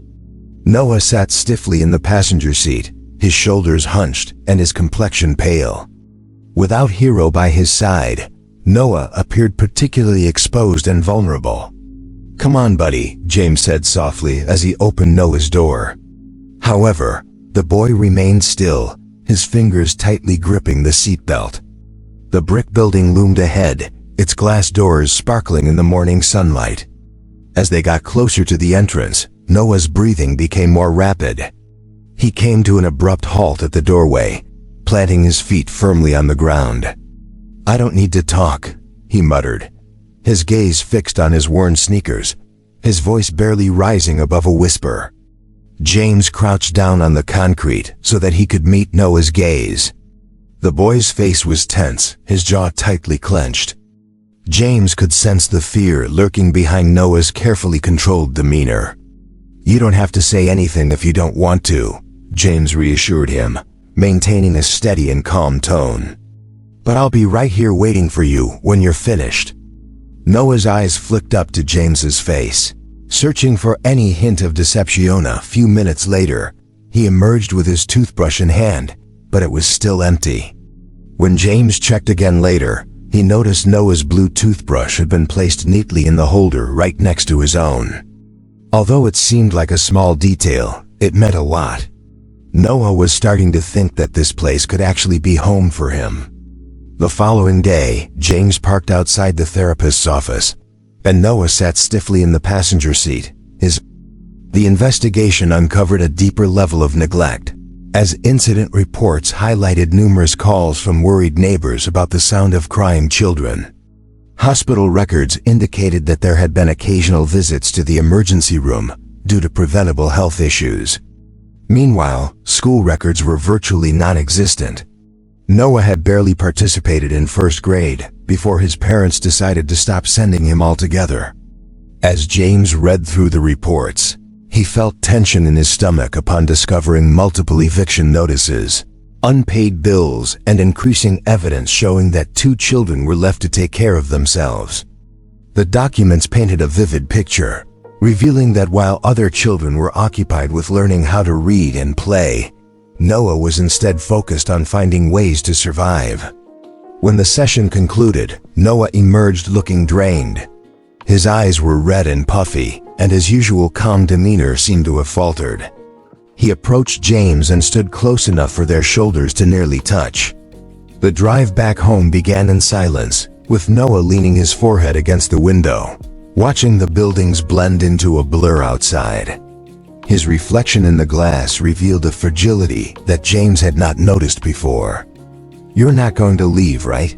Noah sat stiffly in the passenger seat, his shoulders hunched and his complexion pale. Without Hero by his side, Noah appeared particularly exposed and vulnerable. "Come on, buddy," James said softly as he opened Noah's door. However, the boy remained still, his fingers tightly gripping the seatbelt. The brick building loomed ahead, its glass doors sparkling in the morning sunlight. As they got closer to the entrance, Noah's breathing became more rapid. He came to an abrupt halt at the doorway, planting his feet firmly on the ground. "I don't need to talk," he muttered, his gaze fixed on his worn sneakers, his voice barely rising above a whisper. James crouched down on the concrete so that he could meet Noah's gaze. The boy's face was tense, his jaw tightly clenched. James could sense the fear lurking behind Noah's carefully controlled demeanor. "You don't have to say anything if you don't want to," James reassured him, maintaining a steady and calm tone. "But I'll be right here waiting for you when you're finished." Noah's eyes flicked up to James's face, searching for any hint of deception. A few minutes later, he emerged with his toothbrush in hand, but it was still empty. When James checked again later, he noticed Noah's blue toothbrush had been placed neatly in the holder right next to his own. Although it seemed like a small detail, it meant a lot. Noah was starting to think that this place could actually be home for him. The following day, James parked outside the therapist's office, and Noah sat stiffly in the passenger seat. The investigation uncovered a deeper level of neglect, as incident reports highlighted numerous calls from worried neighbors about the sound of crying children. Hospital records indicated that there had been occasional visits to the emergency room due to preventable health issues. Meanwhile, school records were virtually non-existent. Noah had barely participated in first grade before his parents decided to stop sending him altogether. As James read through the reports, he felt tension in his stomach upon discovering multiple eviction notices, unpaid bills, and increasing evidence showing that 2 children were left to take care of themselves. The documents painted a vivid picture, revealing that while other children were occupied with learning how to read and play, Noah was instead focused on finding ways to survive. When the session concluded, Noah emerged looking drained. His eyes were red and puffy, and his usual calm demeanor seemed to have faltered. He approached James and stood close enough for their shoulders to nearly touch. The drive back home began in silence, with Noah leaning his forehead against the window, watching the buildings blend into a blur outside. His reflection in the glass revealed a fragility that James had not noticed before. "You're not going to leave, right?"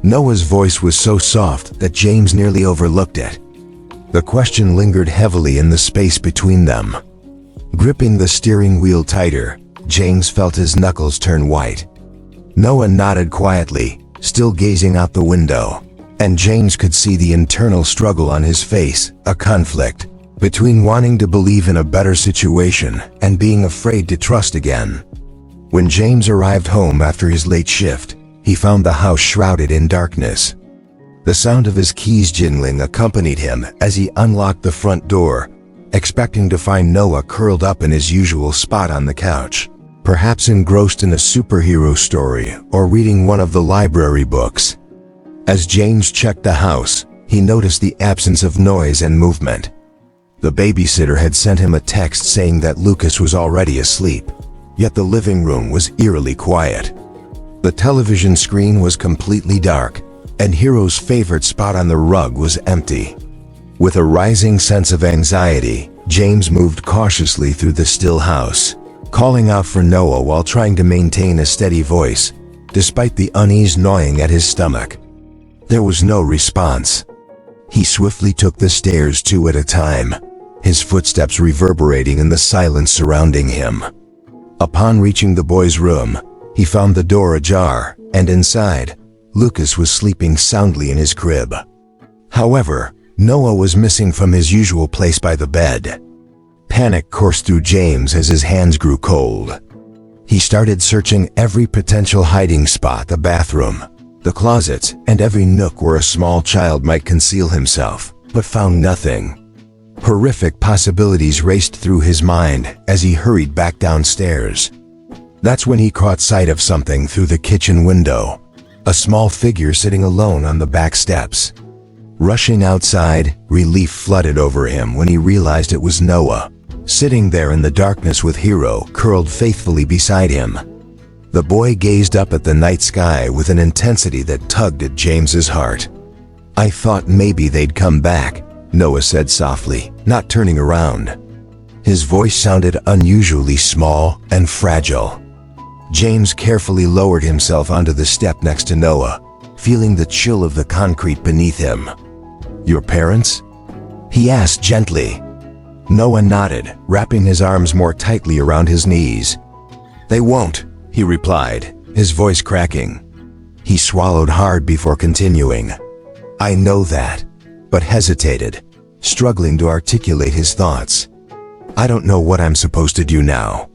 Noah's voice was so soft that James nearly overlooked it. The question lingered heavily in the space between them. Gripping the steering wheel tighter, James felt his knuckles turn white. Noah nodded quietly, still gazing out the window, and James could see the internal struggle on his face, a conflict between wanting to believe in a better situation and being afraid to trust again. When James arrived home after his late shift, he found the house shrouded in darkness. The sound of his keys jingling accompanied him as he unlocked the front door, expecting to find Noah curled up in his usual spot on the couch, perhaps engrossed in a superhero story or reading one of the library books. As James checked the house, he noticed the absence of noise and movement. The babysitter had sent him a text saying that Lucas was already asleep, yet the living room was eerily quiet. The television screen was completely dark, and Hero's favorite spot on the rug was empty. With a rising sense of anxiety, James moved cautiously through the still house, calling out for Noah while trying to maintain a steady voice, despite the unease gnawing at his stomach. There was no response. He swiftly took the stairs 2 at a time, his footsteps reverberating in the silence surrounding him. Upon reaching the boy's room, he found the door ajar, and inside, Lucas was sleeping soundly in his crib. However, Noah was missing from his usual place by the bed. Panic coursed through James as his hands grew cold. He started searching every potential hiding spot: the bathroom, the closets, and every nook where a small child might conceal himself, but found nothing. Horrific possibilities raced through his mind as he hurried back downstairs. That's when he caught sight of something through the kitchen window: a small figure sitting alone on the back steps. Rushing outside, relief flooded over him when he realized it was Noah, sitting there in the darkness with Hero curled faithfully beside him. The boy gazed up at the night sky with an intensity that tugged at James's heart. "I thought maybe they'd come back," Noah said softly, not turning around. His voice sounded unusually small and fragile. James carefully lowered himself onto the step next to Noah, feeling the chill of the concrete beneath him. "Your parents?" he asked gently. Noah nodded, wrapping his arms more tightly around his knees. "They won't," he replied, his voice cracking. He swallowed hard before continuing. "I know that," but hesitated, struggling to articulate his thoughts. "I don't know what I'm supposed to do now."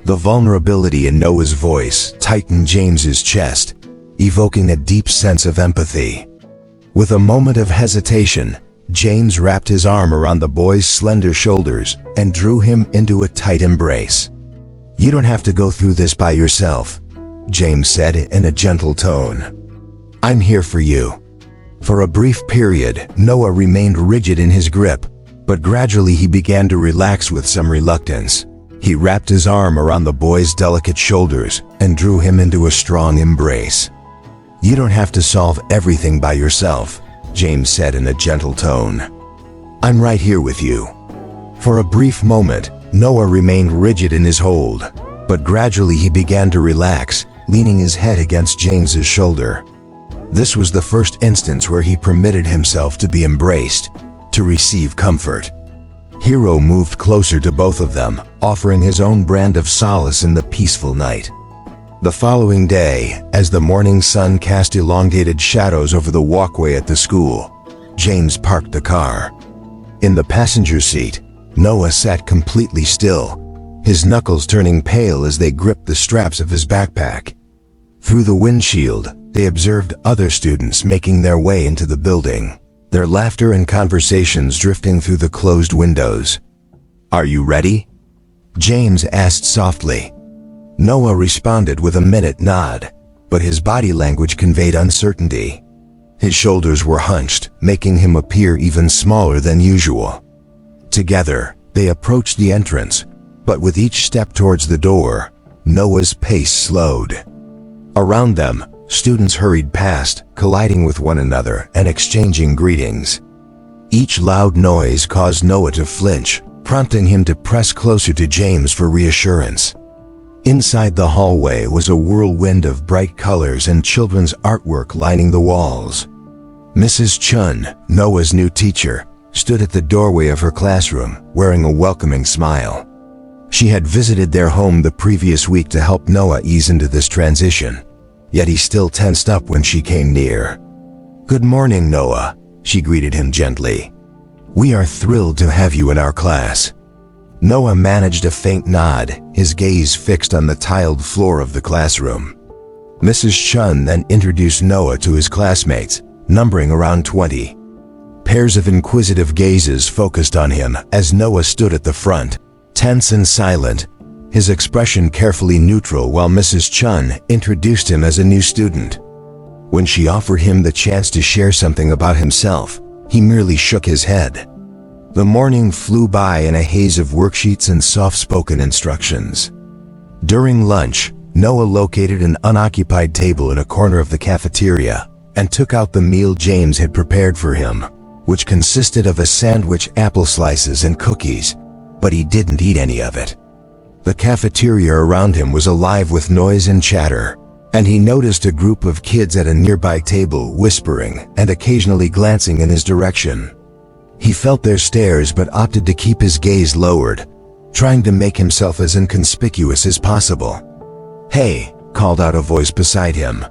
The vulnerability in Noah's voice tightened James's chest, evoking a deep sense of empathy. With a moment of hesitation, James wrapped his arm around the boy's slender shoulders and drew him into a tight embrace. "You don't have to go through this by yourself," James said in a gentle tone. "I'm here for you." For a brief period, Noah remained rigid in his grip, but gradually he began to relax with some reluctance. He wrapped his arm around the boy's delicate shoulders and drew him into a strong embrace. "You don't have to solve everything by yourself," James said in a gentle tone. "I'm right here with you." For a brief moment, Noah remained rigid in his hold, but gradually he began to relax, leaning his head against James's shoulder. This was the first instance where he permitted himself to be embraced, to receive comfort. Hero moved closer to both of them, offering his own brand of solace in the peaceful night. The following day, as the morning sun cast elongated shadows over the walkway at the school, James parked the car. In the passenger seat, Noah sat completely still, his knuckles turning pale as they gripped the straps of his backpack. Through the windshield, they observed other students making their way into the building, their laughter and conversations drifting through the closed windows. "Are you ready?" James asked softly. Noah responded with a minute nod, but his body language conveyed uncertainty. His shoulders were hunched, making him appear even smaller than usual. Together, they approached the entrance, but with each step towards the door, Noah's pace slowed. Around them, students hurried past, colliding with one another and exchanging greetings. Each loud noise caused Noah to flinch, prompting him to press closer to James for reassurance. Inside the hallway was a whirlwind of bright colors and children's artwork lining the walls. Mrs. Chun, Noah's new teacher, stood at the doorway of her classroom, wearing a welcoming smile. She had visited their home the previous week to help Noah ease into this transition, yet he still tensed up when she came near. "Good morning, Noah," she greeted him gently. "We are thrilled to have you in our class." Noah managed a faint nod, his gaze fixed on the tiled floor of the classroom. Mrs. Chun then introduced Noah to his classmates, numbering around 20. Pairs of inquisitive gazes focused on him as Noah stood at the front, tense and silent, his expression carefully neutral while Mrs. Chun introduced him as a new student. When she offered him the chance to share something about himself, he merely shook his head. The morning flew by in a haze of worksheets and soft-spoken instructions. During lunch, Noah located an unoccupied table in a corner of the cafeteria and took out the meal James had prepared for him, which consisted of a sandwich, apple slices, and cookies, but he didn't eat any of it. The cafeteria around him was alive with noise and chatter, and he noticed a group of kids at a nearby table whispering and occasionally glancing in his direction. He felt their stares but opted to keep his gaze lowered, trying to make himself as inconspicuous as possible. "Hey," called out a voice beside him.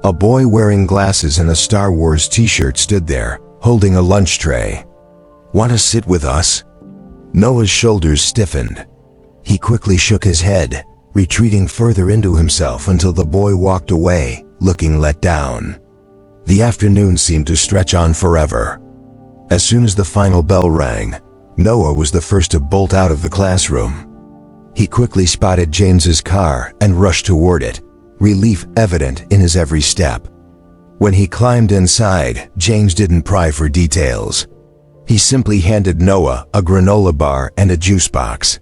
A boy wearing glasses and a Star Wars t-shirt stood there, holding a lunch tray. "Want to sit with us?" Noah's shoulders stiffened. He quickly shook his head, retreating further into himself until the boy walked away, looking let down. The afternoon seemed to stretch on forever. As soon as the final bell rang, Noah was the first to bolt out of the classroom. He quickly spotted James's car and rushed toward it, relief evident in his every step. When he climbed inside, James didn't pry for details. He simply handed Noah a granola bar and a juice box.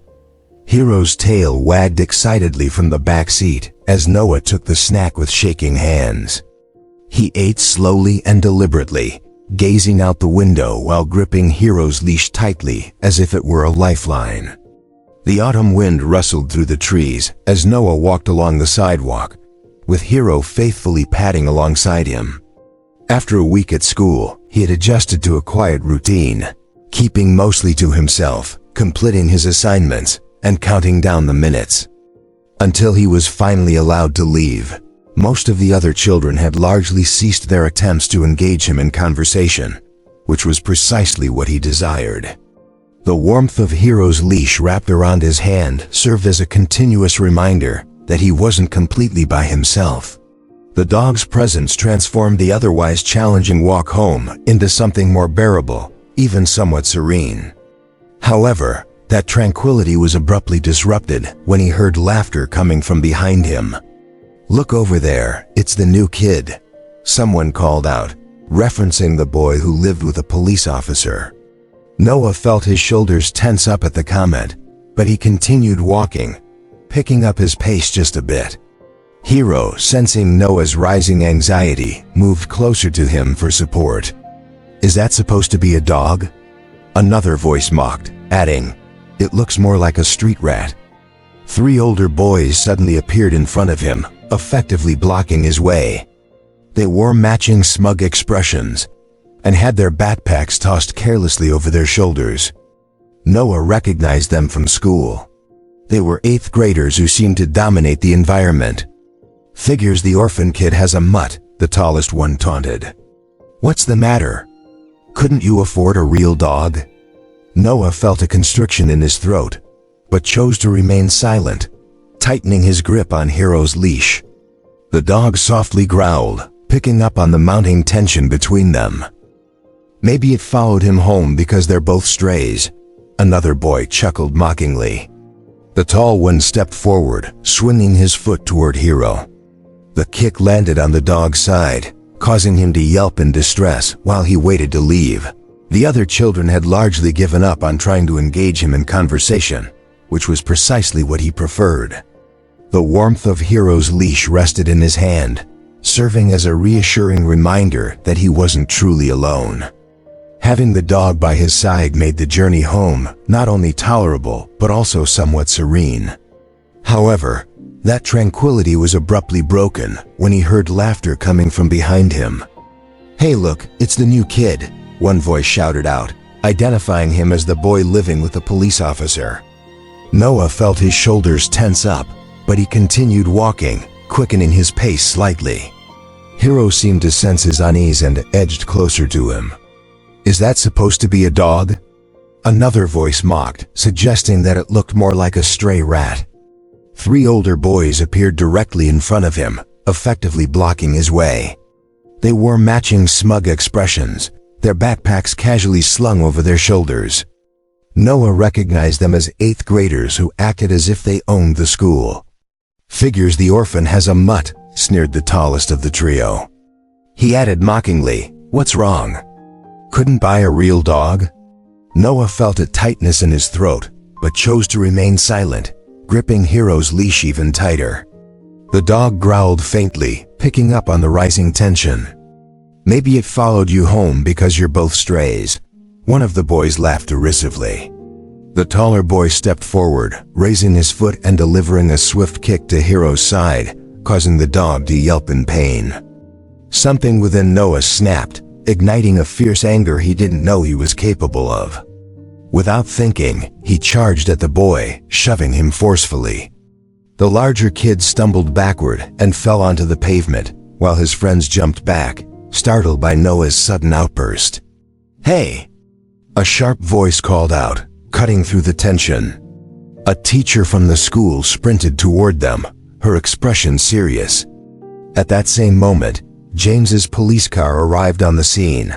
Hero's tail wagged excitedly from the back seat as Noah took the snack with shaking hands. He ate slowly and deliberately, gazing out the window while gripping Hero's leash tightly as if it were a lifeline. The autumn wind rustled through the trees as Noah walked along the sidewalk, with Hero faithfully padding alongside him. After a week at school, he had adjusted to a quiet routine, keeping mostly to himself, completing his assignments, and counting down the minutes. Until he was finally allowed to leave, most of the other children had largely ceased their attempts to engage him in conversation, which was precisely what he desired. The warmth of Hero's leash wrapped around his hand served as a continuous reminder that he wasn't completely by himself. The dog's presence transformed the otherwise challenging walk home into something more bearable, even somewhat serene. However, that tranquility was abruptly disrupted when he heard laughter coming from behind him. "Look over there, it's the new kid," someone called out, referencing the boy who lived with a police officer. Noah felt his shoulders tense up at the comment, but he continued walking, picking up his pace just a bit. Hero, sensing Noah's rising anxiety, moved closer to him for support. "Is that supposed to be a dog?" Another voice mocked, adding, "It looks more like a street rat." 3 older boys suddenly appeared in front of him, effectively blocking his way. They wore matching smug expressions and had their backpacks tossed carelessly over their shoulders. Noah recognized them from school. They were 8th graders who seemed to dominate the environment. "Figures the orphan kid has a mutt," the tallest one taunted. "What's the matter? Couldn't you afford a real dog?" Noah felt a constriction in his throat, but chose to remain silent, tightening his grip on Hero's leash. The dog softly growled, picking up on the mounting tension between them. "Maybe it followed him home because they're both strays," another boy chuckled mockingly. The tall one stepped forward, swinging his foot toward Hero. The kick landed on the dog's side, causing him to yelp in distress while he waited to leave. The other children had largely given up on trying to engage him in conversation, which was precisely what he preferred. The warmth of Hero's leash rested in his hand, serving as a reassuring reminder that he wasn't truly alone. Having the dog by his side made the journey home not only tolerable but also somewhat serene. However, that tranquility was abruptly broken when he heard laughter coming from behind him. "Hey look, it's the new kid," one voice shouted out, identifying him as the boy living with the police officer. Noah felt his shoulders tense up, but he continued walking, quickening his pace slightly. Hero seemed to sense his unease and edged closer to him. "Is that supposed to be a dog?" Another voice mocked, suggesting that it looked more like a stray rat. 3 older boys appeared directly in front of him, effectively blocking his way. They wore matching smug expressions, their backpacks casually slung over their shoulders. Noah recognized them as 8th graders who acted as if they owned the school. "Figures the orphan has a mutt," sneered the tallest of the trio. He added mockingly, "What's wrong? Couldn't buy a real dog?" Noah felt a tightness in his throat, but chose to remain silent, gripping Hero's leash even tighter. The dog growled faintly, picking up on the rising tension. "Maybe it followed you home because you're both strays," one of the boys laughed derisively. The taller boy stepped forward, raising his foot and delivering a swift kick to Hero's side, causing the dog to yelp in pain. Something within Noah snapped, igniting a fierce anger he didn't know he was capable of. Without thinking, he charged at the boy, shoving him forcefully. The larger kid stumbled backward and fell onto the pavement, while his friends jumped back, startled by Noah's sudden outburst. "Hey!" A sharp voice called out, cutting through the tension. A teacher from the school sprinted toward them, her expression serious. At that same moment, James's police car arrived on the scene.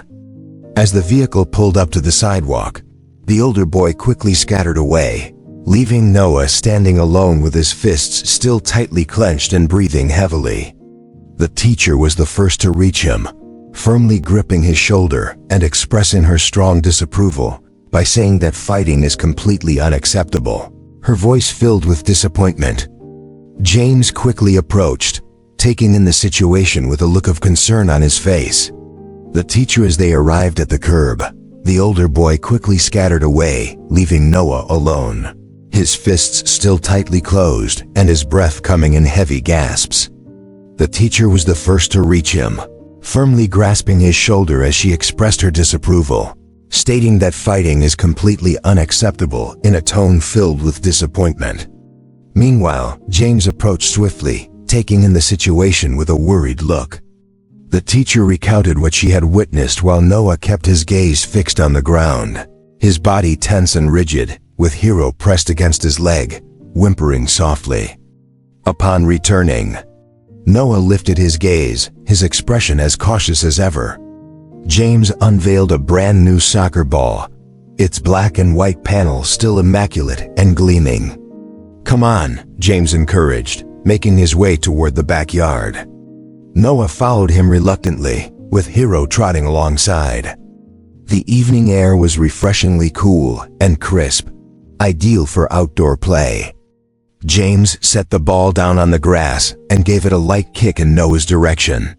As the vehicle pulled up to the sidewalk, the older boy quickly scattered away, leaving Noah standing alone with his fists still tightly clenched and breathing heavily. The teacher was the first to reach him, firmly gripping his shoulder and expressing her strong disapproval by saying that fighting is completely unacceptable, her voice filled with disappointment. James quickly approached, taking in the situation with a look of concern on his face. The teacher, as they arrived at the curb, the older boy quickly scattered away, leaving Noah alone, his fists still tightly closed and his breath coming in heavy gasps. The teacher was the first to reach him, firmly grasping his shoulder as she expressed her disapproval, stating that fighting is completely unacceptable in a tone filled with disappointment. Meanwhile, James approached swiftly, taking in the situation with a worried look. The teacher recounted what she had witnessed while Noah kept his gaze fixed on the ground, his body tense and rigid, with Hero pressed against his leg, whimpering softly. Upon returning, Noah lifted his gaze, his expression as cautious as ever. James unveiled a brand new soccer ball, its black and white panel still immaculate and gleaming. "Come on," James encouraged, making his way toward the backyard. Noah followed him reluctantly, with Hero trotting alongside. The evening air was refreshingly cool and crisp, ideal for outdoor play. James set the ball down on the grass and gave it a light kick in Noah's direction.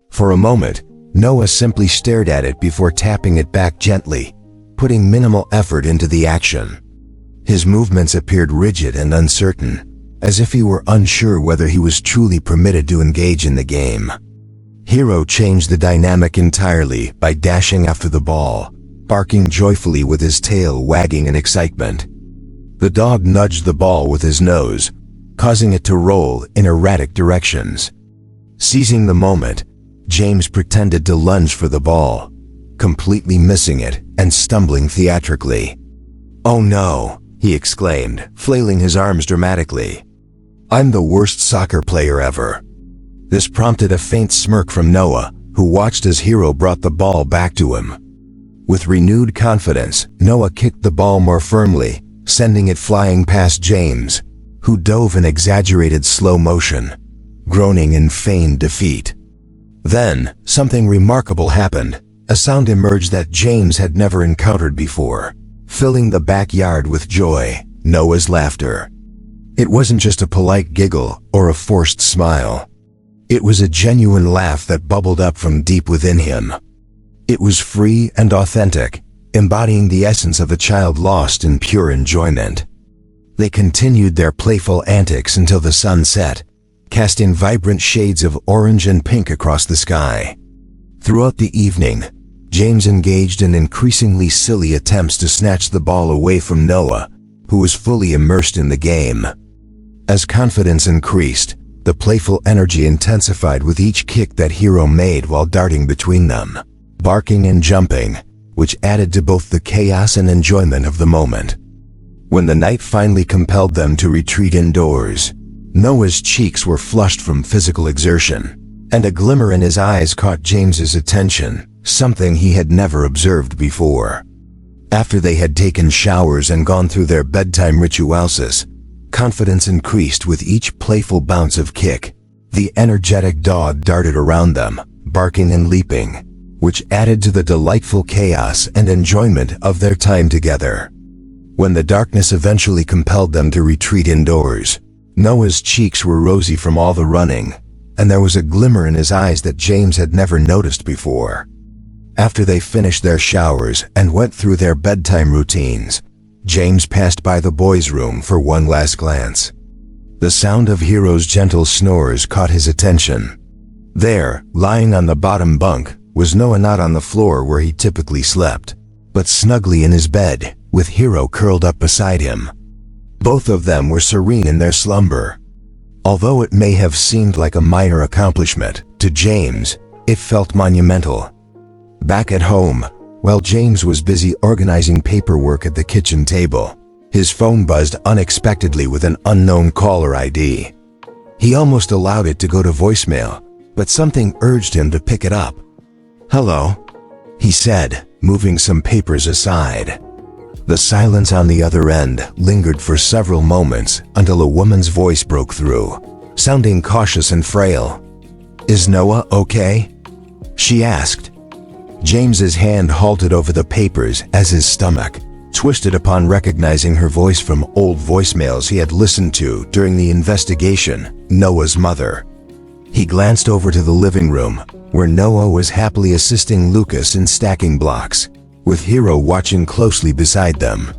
For a moment, Noah simply stared at it before tapping it back gently, putting minimal effort into the action. His movements appeared rigid and uncertain, as if he were unsure whether he was truly permitted to engage in the game. Hero changed the dynamic entirely by dashing after the ball, barking joyfully with his tail wagging in excitement. The dog nudged the ball with his nose, causing it to roll in erratic directions. Seizing the moment, James pretended to lunge for the ball, completely missing it and stumbling theatrically. "Oh no," he exclaimed, flailing his arms dramatically. "I'm the worst soccer player ever." This prompted a faint smirk from Noah, who watched as Hero brought the ball back to him. With renewed confidence, Noah kicked the ball more firmly, sending it flying past James, who dove in exaggerated slow motion, groaning in feigned defeat. Then, something remarkable happened. A sound emerged that James had never encountered before, filling the backyard with joy, Noah's laughter. It wasn't just a polite giggle or a forced smile. It was a genuine laugh that bubbled up from deep within him. It was free and authentic, embodying the essence of a child lost in pure enjoyment. They continued their playful antics until the sun set, casting vibrant shades of orange and pink across the sky. Throughout the evening, James engaged in increasingly silly attempts to snatch the ball away from Noah, who was fully immersed in the game. As confidence increased, the playful energy intensified with each kick that Hero made while darting between them, barking and jumping, which added to both the chaos and enjoyment of the moment. When the night finally compelled them to retreat indoors, Noah's cheeks were flushed from physical exertion, and a glimmer in his eyes caught James's attention, something he had never observed before. After they had taken showers and gone through their bedtime rituals, confidence increased with each playful bounce of kick. The energetic dog darted around them, barking and leaping, which added to the delightful chaos and enjoyment of their time together. When the darkness eventually compelled them to retreat indoors, Noah's cheeks were rosy from all the running, and there was a glimmer in his eyes that James had never noticed before. After they finished their showers and went through their bedtime routines, James passed by the boys' room for one last glance. The sound of Hero's gentle snores caught his attention. There, lying on the bottom bunk, was Noah, not on the floor where he typically slept, but snugly in his bed, with Hero curled up beside him. Both of them were serene in their slumber. Although it may have seemed like a minor accomplishment, to James, it felt monumental. Back at home, while James was busy organizing paperwork at the kitchen table, his phone buzzed unexpectedly with an unknown caller ID. He almost allowed it to go to voicemail, but something urged him to pick it up. "Hello," he said, moving some papers aside. The silence on the other end lingered for several moments until a woman's voice broke through, sounding cautious and frail. "Is Noah okay?" she asked. James's hand halted over the papers as his stomach twisted upon recognizing her voice from old voicemails he had listened to during the investigation, Noah's mother. He glanced over to the living room, where Noah was happily assisting Lucas in stacking blocks, with Hero watching closely beside them.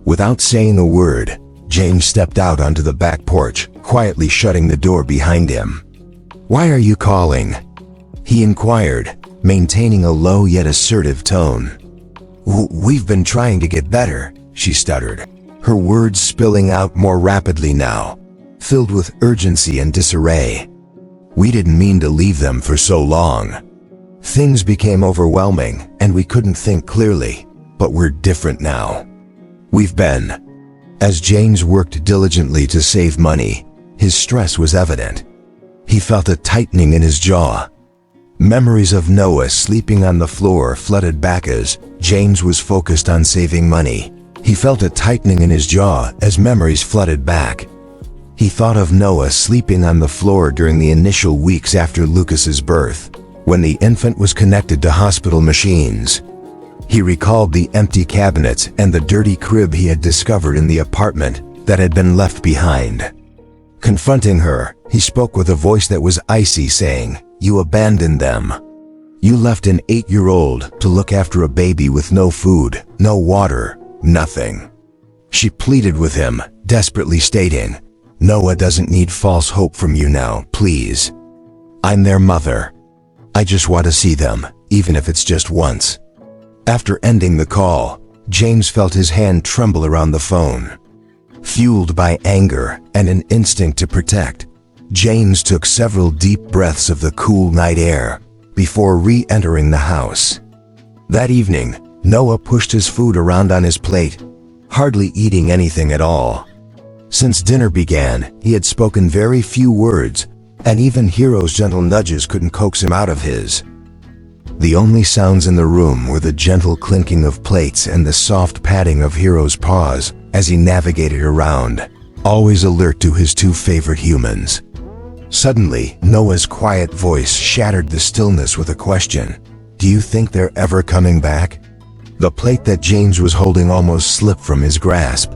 Without saying a word, James stepped out onto the back porch, quietly shutting the door behind him. "Why are you calling?" he inquired, maintaining a low yet assertive tone. We've been trying to get better," she stuttered, her words spilling out more rapidly now, filled with urgency and disarray. "We didn't mean to leave them for so long. Things became overwhelming and we couldn't think clearly, but we're different now. We've been." As James worked diligently to save money, his stress was evident. He felt a tightening in his jaw. Memories of Noah sleeping on the floor flooded back as James was focused on saving money. He felt a tightening in his jaw as memories flooded back. He thought of Noah sleeping on the floor during the initial weeks after Lucas's birth, when the infant was connected to hospital machines. He recalled the empty cabinets and the dirty crib he had discovered in the apartment that had been left behind. Confronting her, he spoke with a voice that was icy, saying, "You abandoned them. You left an 8-year-old to look after a baby with no food, no water, nothing." She pleaded with him, desperately stating, "Noah doesn't need false hope from you now, please. I'm their mother. I just want to see them, even if it's just once." After ending the call, James felt his hand tremble around the phone. Fueled by anger and an instinct to protect, James took several deep breaths of the cool night air before re-entering the house. That evening, Noah pushed his food around on his plate, hardly eating anything at all. Since dinner began, he had spoken very few words, and even Hero's gentle nudges couldn't coax him out of his. The only sounds in the room were the gentle clinking of plates and the soft patting of Hero's paws as he navigated around, always alert to his two favorite humans. Suddenly, Noah's quiet voice shattered the stillness with a question. "Do you think they're ever coming back?" The plate that James was holding almost slipped from his grasp.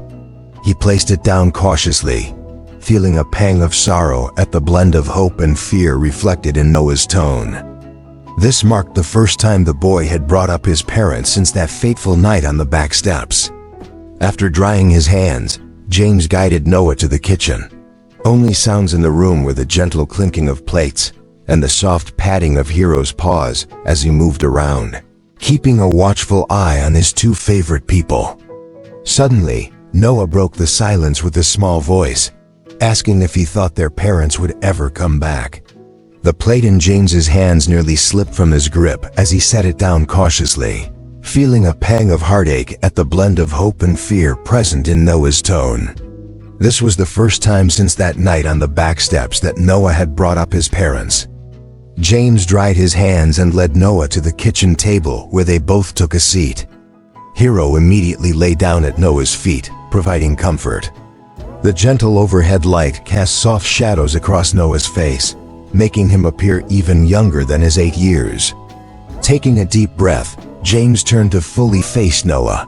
He placed it down cautiously, feeling a pang of sorrow at the blend of hope and fear reflected in Noah's tone. This marked the first time the boy had brought up his parents since that fateful night on the back steps. After drying his hands, James guided Noah to the kitchen. Only sounds in the room were the gentle clinking of plates and the soft patting of Hero's paws as he moved around, keeping a watchful eye on his two favorite people. Suddenly, Noah broke the silence with a small voice, asking if he thought their parents would ever come back. The plate in James's hands nearly slipped from his grip as he set it down cautiously, feeling a pang of heartache at the blend of hope and fear present in Noah's tone. This was the first time since that night on the back steps that Noah had brought up his parents. James dried his hands and led Noah to the kitchen table where they both took a seat. Hero immediately lay down at Noah's feet, providing comfort. The gentle overhead light cast soft shadows across Noah's face, making him appear even younger than his 8 years. Taking a deep breath, James turned to fully face Noah.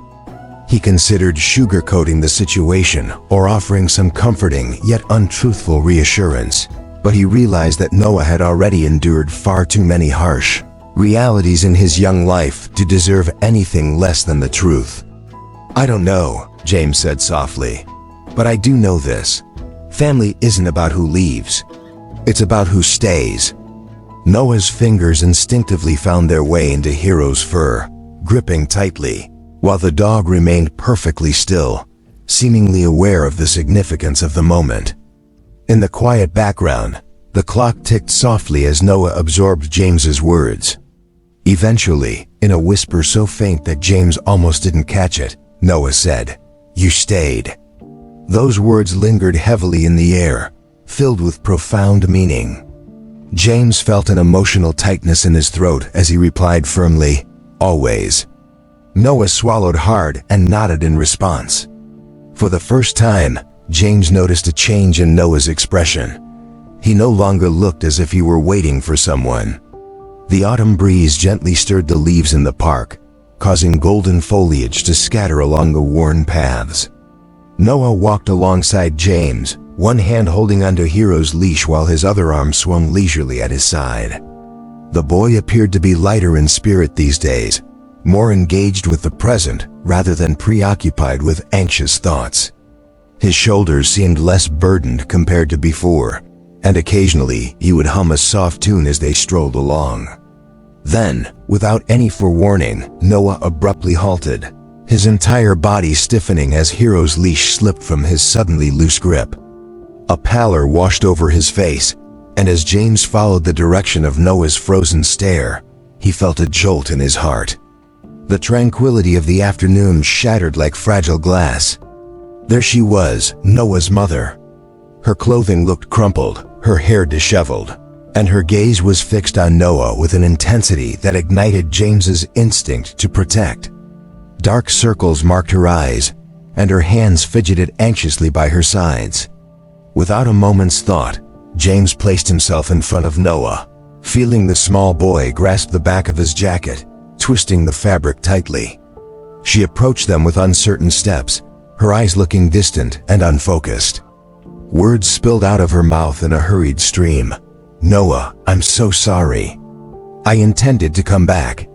He considered sugarcoating the situation or offering some comforting yet untruthful reassurance, but he realized that Noah had already endured far too many harsh realities in his young life to deserve anything less than the truth. "I don't know," James said softly. "But I do know this. Family isn't about who leaves. It's about who stays." Noah's fingers instinctively found their way into Hero's fur, gripping tightly, while the dog remained perfectly still, seemingly aware of the significance of the moment. In the quiet background, the clock ticked softly as Noah absorbed James's words. Eventually, in a whisper so faint that James almost didn't catch it, Noah said, "You stayed." Those words lingered heavily in the air, filled with profound meaning. James felt an emotional tightness in his throat as he replied firmly, "Always." Noah swallowed hard and nodded in response. For the first time, James noticed a change in Noah's expression. He no longer looked as if he were waiting for someone. The autumn breeze gently stirred the leaves in the park, causing golden foliage to scatter along the worn paths. Noah walked alongside James, one hand holding onto Hero's leash while his other arm swung leisurely at his side. The boy appeared to be lighter in spirit these days, more engaged with the present rather than preoccupied with anxious thoughts. His shoulders seemed less burdened compared to before, and occasionally he would hum a soft tune as they strolled along. Then, without any forewarning, Noah abruptly halted, his entire body stiffening as Hero's leash slipped from his suddenly loose grip. A pallor washed over his face, and as James followed the direction of Noah's frozen stare, he felt a jolt in his heart. The tranquility of the afternoon shattered like fragile glass. There she was, Noah's mother. Her clothing looked crumpled, her hair disheveled, and her gaze was fixed on Noah with an intensity that ignited James's instinct to protect. Dark circles marked her eyes, and her hands fidgeted anxiously by her sides. Without a moment's thought, James placed himself in front of Noah, feeling the small boy grasp the back of his jacket, twisting the fabric tightly. She approached them with uncertain steps, her eyes looking distant and unfocused. Words spilled out of her mouth in a hurried stream. "Noah, I'm so sorry. I intended to come back."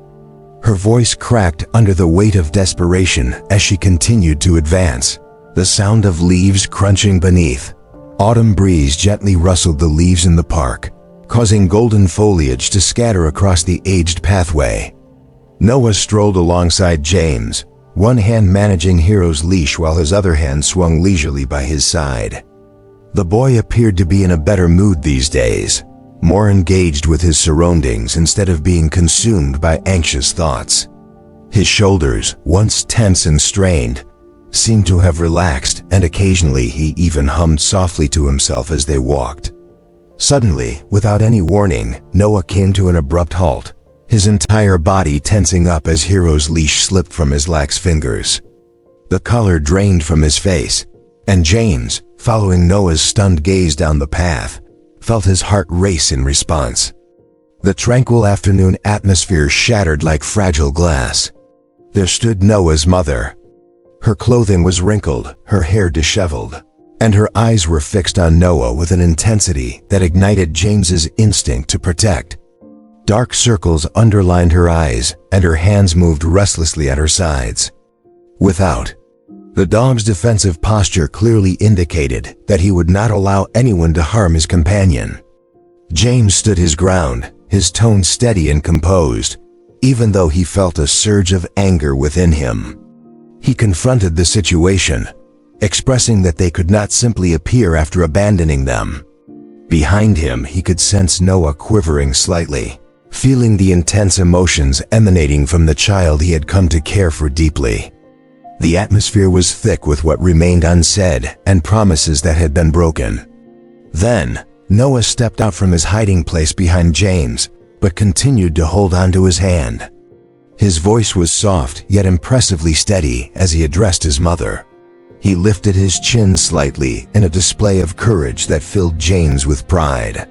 Her voice cracked under the weight of desperation as she continued to advance, the sound of leaves crunching beneath. Autumn breeze gently rustled the leaves in the park, causing golden foliage to scatter across the aged pathway. Noah strolled alongside James, one hand managing Hero's leash while his other hand swung leisurely by his side. The boy appeared to be in a better mood these days, more engaged with his surroundings instead of being consumed by anxious thoughts. His shoulders, once tense and strained, seemed to have relaxed, and occasionally he even hummed softly to himself as they walked. Suddenly, without any warning, Noah came to an abrupt halt, his entire body tensing up as Hero's leash slipped from his lax fingers. The color drained from his face, and James, following Noah's stunned gaze down the path, felt his heart race in response. The tranquil afternoon atmosphere shattered like fragile glass. There stood Noah's mother. Her clothing was wrinkled, her hair disheveled, and her eyes were fixed on Noah with an intensity that ignited James's instinct to protect. Dark circles underlined her eyes, and her hands moved restlessly at her sides. Without, the dog's defensive posture clearly indicated that he would not allow anyone to harm his companion. James stood his ground, his tone steady and composed, even though he felt a surge of anger within him. He confronted the situation, expressing that they could not simply appear after abandoning them. Behind him, he could sense Noah quivering slightly, feeling the intense emotions emanating from the child he had come to care for deeply. The atmosphere was thick with what remained unsaid and promises that had been broken. Then, Noah stepped out from his hiding place behind James, but continued to hold onto his hand. His voice was soft yet impressively steady as he addressed his mother. He lifted his chin slightly in a display of courage that filled James with pride.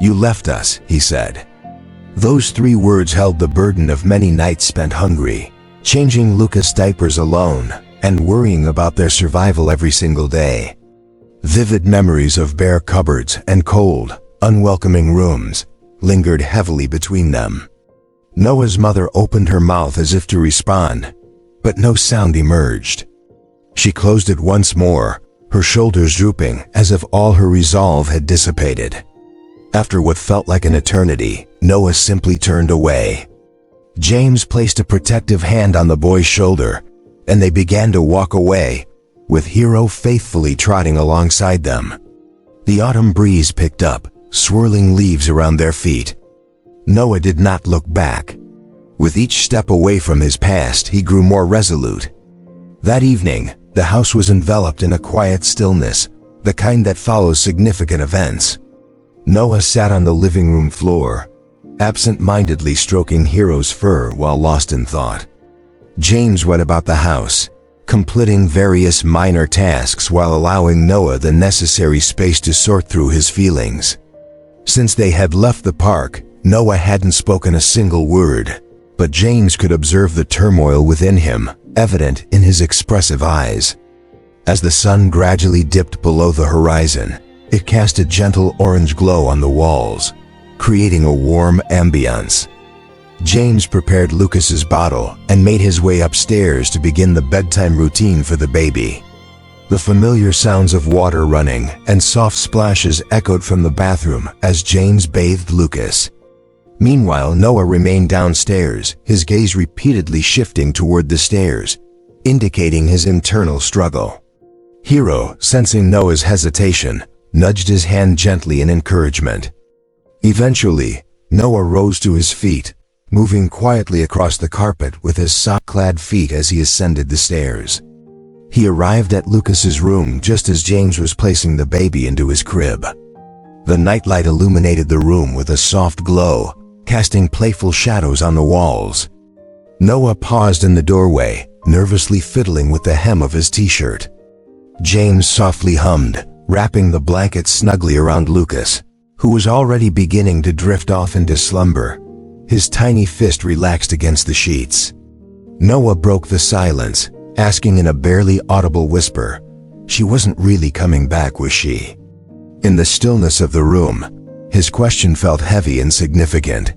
"You left us," he said. Those 3 words held the burden of many nights spent hungry, changing Lucas' diapers alone, and worrying about their survival every single day. Vivid memories of bare cupboards and cold, unwelcoming rooms lingered heavily between them. Noah's mother opened her mouth as if to respond, but no sound emerged. She closed it once more, her shoulders drooping as if all her resolve had dissipated. After what felt like an eternity, Noah simply turned away. James placed a protective hand on the boy's shoulder, and they began to walk away, with Hero faithfully trotting alongside them. The autumn breeze picked up, swirling leaves around their feet. Noah did not look back. With each step away from his past, he grew more resolute. That evening, the house was enveloped in a quiet stillness, the kind that follows significant events. Noah sat on the living room floor, absent-mindedly stroking Hero's fur while lost in thought. James went about the house, completing various minor tasks while allowing Noah the necessary space to sort through his feelings. Since they had left the park, Noah hadn't spoken a single word, but James could observe the turmoil within him, evident in his expressive eyes. As the sun gradually dipped below the horizon, it cast a gentle orange glow on the walls, creating a warm ambience. James prepared Lucas's bottle and made his way upstairs to begin the bedtime routine for the baby. The familiar sounds of water running and soft splashes echoed from the bathroom as James bathed Lucas. Meanwhile, Noah remained downstairs, his gaze repeatedly shifting toward the stairs, indicating his internal struggle. Hero, sensing Noah's hesitation, nudged his hand gently in encouragement. Eventually, Noah rose to his feet, moving quietly across the carpet with his sock-clad feet as he ascended the stairs. He arrived at Lucas's room just as James was placing the baby into his crib. The nightlight illuminated the room with a soft glow, casting playful shadows on the walls. Noah paused in the doorway, nervously fiddling with the hem of his t-shirt. James softly hummed, wrapping the blanket snugly around Lucas, who was already beginning to drift off into slumber. His tiny fist relaxed against the sheets. Noah broke the silence, asking in a barely audible whisper, "She wasn't really coming back, was she?" In the stillness of the room, his question felt heavy and significant.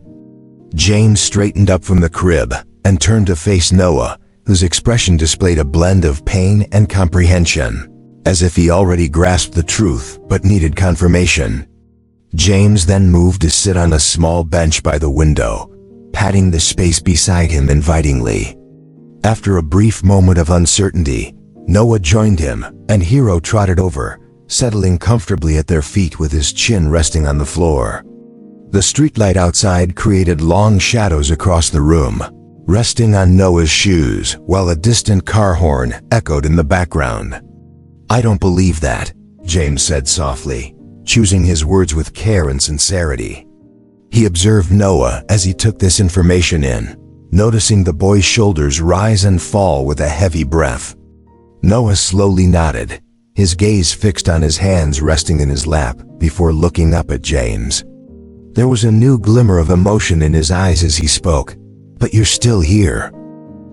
James straightened up from the crib and turned to face Noah, whose expression displayed a blend of pain and comprehension, as if he already grasped the truth but needed confirmation. James then moved to sit on a small bench by the window, patting the space beside him invitingly. After a brief moment of uncertainty, Noah joined him, and Hero trotted over, settling comfortably at their feet with his chin resting on the floor. The streetlight outside created long shadows across the room, resting on Noah's shoes while a distant car horn echoed in the background. "I don't believe that," James said softly, choosing his words with care and sincerity. He observed Noah as he took this information in, noticing the boy's shoulders rise and fall with a heavy breath. Noah slowly nodded, his gaze fixed on his hands resting in his lap before looking up at James. There was a new glimmer of emotion in his eyes as he spoke. "But you're still here."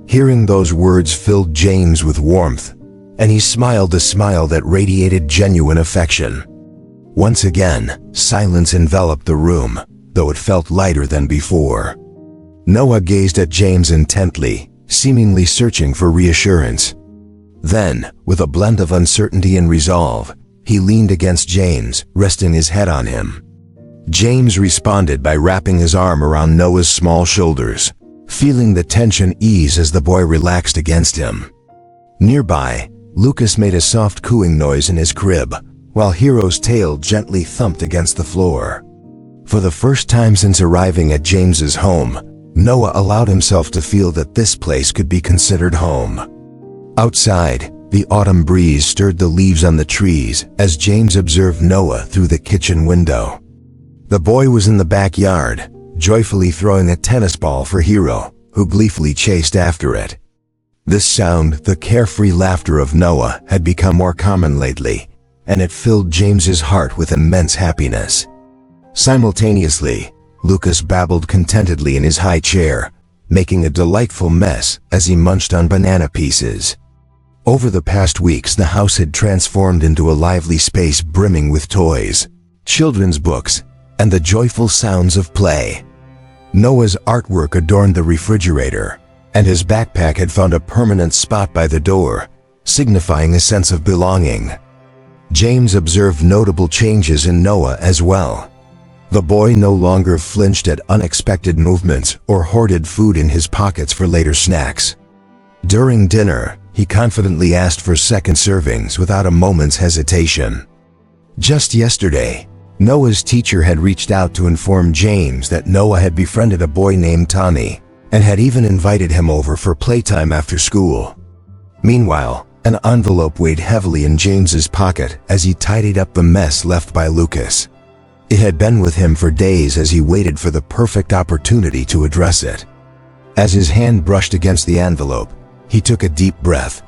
Hearing those words filled James with warmth, and he smiled a smile that radiated genuine affection. Once again, silence enveloped the room, though it felt lighter than before. Noah gazed at James intently, seemingly searching for reassurance. Then, with a blend of uncertainty and resolve, he leaned against James, resting his head on him. James responded by wrapping his arm around Noah's small shoulders, feeling the tension ease as the boy relaxed against him. Nearby, Lucas made a soft cooing noise in his crib, while Hero's tail gently thumped against the floor. For the first time since arriving at James's home, Noah allowed himself to feel that this place could be considered home. Outside, the autumn breeze stirred the leaves on the trees as James observed Noah through the kitchen window. The boy was in the backyard, joyfully throwing a tennis ball for Hero, who gleefully chased after it. This sound, the carefree laughter of Noah, had become more common lately, and it filled James's heart with immense happiness. Simultaneously, Lucas babbled contentedly in his high chair, making a delightful mess as he munched on banana pieces. Over the past weeks, the house had transformed into a lively space brimming with toys, children's books, and the joyful sounds of play. Noah's artwork adorned the refrigerator, and his backpack had found a permanent spot by the door, signifying a sense of belonging. James observed notable changes in Noah as well. The boy no longer flinched at unexpected movements or hoarded food in his pockets for later snacks. During dinner, he confidently asked for second servings without a moment's hesitation. Just yesterday, Noah's teacher had reached out to inform James that Noah had befriended a boy named Tommy and had even invited him over for playtime after school. Meanwhile, an envelope weighed heavily in James's pocket as he tidied up the mess left by Lucas. It had been with him for days as he waited for the perfect opportunity to address it. As his hand brushed against the envelope, he took a deep breath,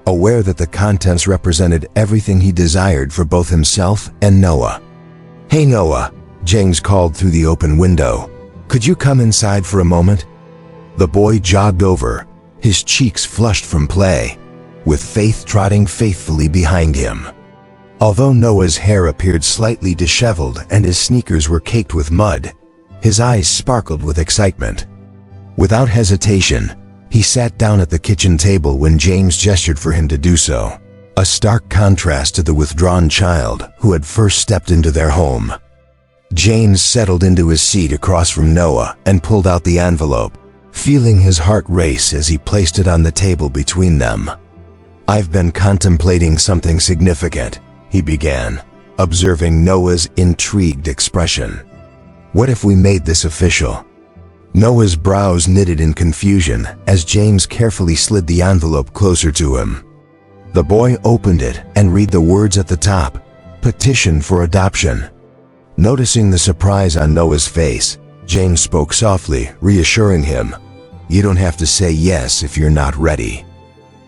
aware that the contents represented everything he desired for both himself and Noah. "Hey Noah," James called through the open window. "Could you come inside for a moment?" The boy jogged over, his cheeks flushed from play, with Faith trotting faithfully behind him. Although Noah's hair appeared slightly disheveled and his sneakers were caked with mud, his eyes sparkled with excitement. Without hesitation, he sat down at the kitchen table when James gestured for him to do so, a stark contrast to the withdrawn child who had first stepped into their home. James settled into his seat across from Noah and pulled out the envelope, feeling his heart race as he placed it on the table between them. "I've been contemplating something significant," he began, observing Noah's intrigued expression. "What if we made this official?" Noah's brows knitted in confusion as James carefully slid the envelope closer to him. The boy opened it and read the words at the top, "Petition for adoption." Noticing the surprise on Noah's face, James spoke softly, reassuring him, "You don't have to say yes if you're not ready."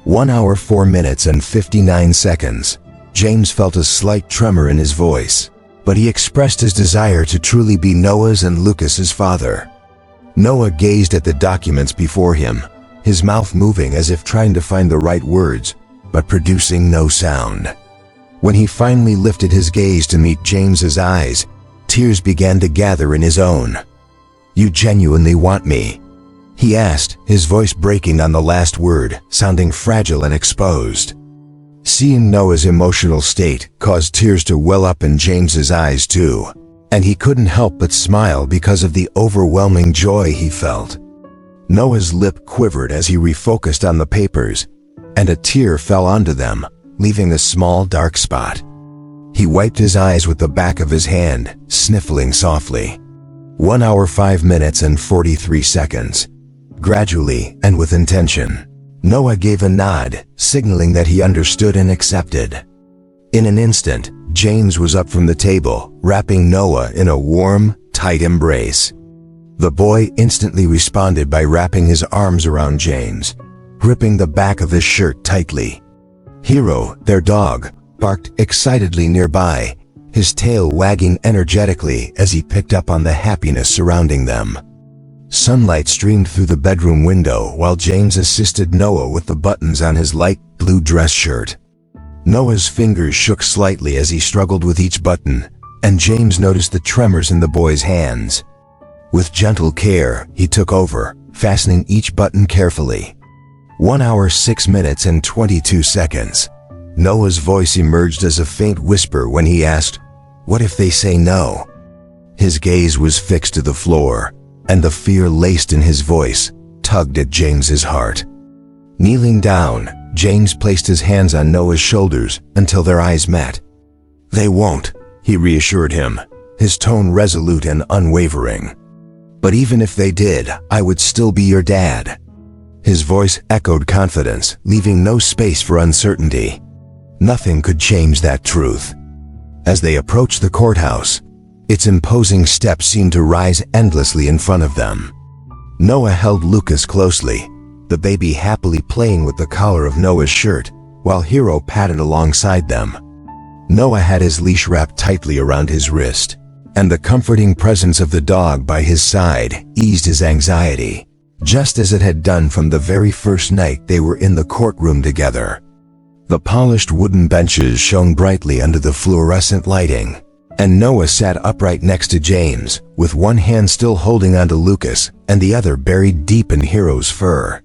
1 hour 4 minutes and 59 seconds. James felt a slight tremor in his voice, but he expressed his desire to truly be Noah's and Lucas's father. Noah gazed at the documents before him, his mouth moving as if trying to find the right words, but producing no sound. When he finally lifted his gaze to meet James's eyes, tears began to gather in his own. "You genuinely want me?" he asked, his voice breaking on the last word, sounding fragile and exposed. Seeing Noah's emotional state caused tears to well up in James's eyes too, and he couldn't help but smile because of the overwhelming joy he felt. Noah's lip quivered as he refocused on the papers, and a tear fell onto them, leaving a small dark spot. He wiped his eyes with the back of his hand, sniffling softly. 1 hour 5 minutes and 43 seconds. Gradually, and with intention, Noah gave a nod, signaling that he understood and accepted. In an instant, James was up from the table, wrapping Noah in a warm, tight embrace. The boy instantly responded by wrapping his arms around James, gripping the back of his shirt tightly. Hero, their dog, barked excitedly nearby, his tail wagging energetically as he picked up on the happiness surrounding them. Sunlight streamed through the bedroom window while James assisted Noah with the buttons on his light blue dress shirt. Noah's fingers shook slightly as he struggled with each button, and James noticed the tremors in the boy's hands. With gentle care, he took over, fastening each button carefully. 1 hour 6 minutes and 22 seconds. Noah's voice emerged as a faint whisper when he asked, "What if they say no?" His gaze was fixed to the floor, and the fear laced in his voice tugged at James's heart. Kneeling down, James placed his hands on Noah's shoulders until their eyes met. "They won't," he reassured him, his tone resolute and unwavering. "But even if they did, I would still be your dad." His voice echoed confidence, leaving no space for uncertainty. Nothing could change that truth. As they approached the courthouse, its imposing steps seemed to rise endlessly in front of them. Noah held Lucas closely, the baby happily playing with the collar of Noah's shirt, while Hero padded alongside them. Noah had his leash wrapped tightly around his wrist, and the comforting presence of the dog by his side eased his anxiety, just as it had done from the very first night they were in the courtroom together. The polished wooden benches shone brightly under the fluorescent lighting, and Noah sat upright next to James, with one hand still holding onto Lucas and the other buried deep in Hero's fur.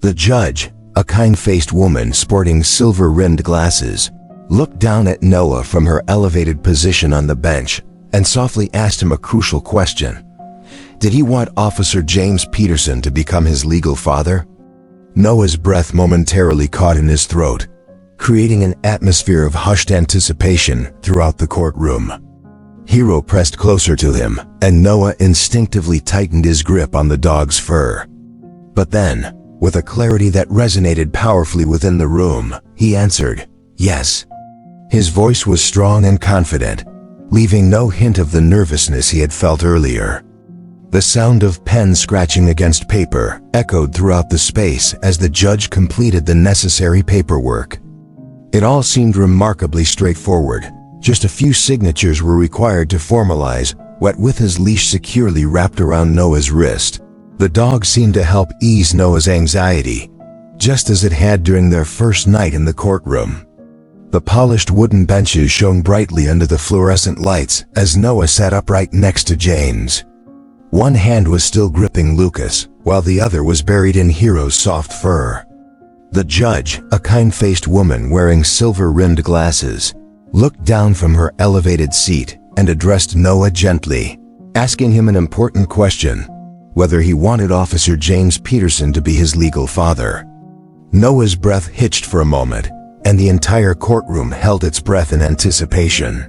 The judge, a kind-faced woman sporting silver-rimmed glasses, looked down at Noah from her elevated position on the bench and softly asked him a crucial question. Did he want Officer James Peterson to become his legal father? Noah's breath momentarily caught in his throat, creating an atmosphere of hushed anticipation throughout the courtroom. Hero pressed closer to him, and Noah instinctively tightened his grip on the dog's fur. But then, with a clarity that resonated powerfully within the room, he answered, "Yes." His voice was strong and confident, leaving no hint of the nervousness he had felt earlier. The sound of pen scratching against paper echoed throughout the space as the judge completed the necessary paperwork. It all seemed remarkably straightforward. Just a few signatures were required to formalize what, with his leash securely wrapped around Noah's wrist. The dog seemed to help ease Noah's anxiety, just as it had during their first night in the courtroom. The polished wooden benches shone brightly under the fluorescent lights as Noah sat upright next to James. One hand was still gripping Lucas, while the other was buried in Hero's soft fur. The judge, a kind-faced woman wearing silver-rimmed glasses, looked down from her elevated seat and addressed Noah gently, asking him an important question: whether he wanted Officer James Peterson to be his legal father. Noah's breath hitched for a moment, and the entire courtroom held its breath in anticipation.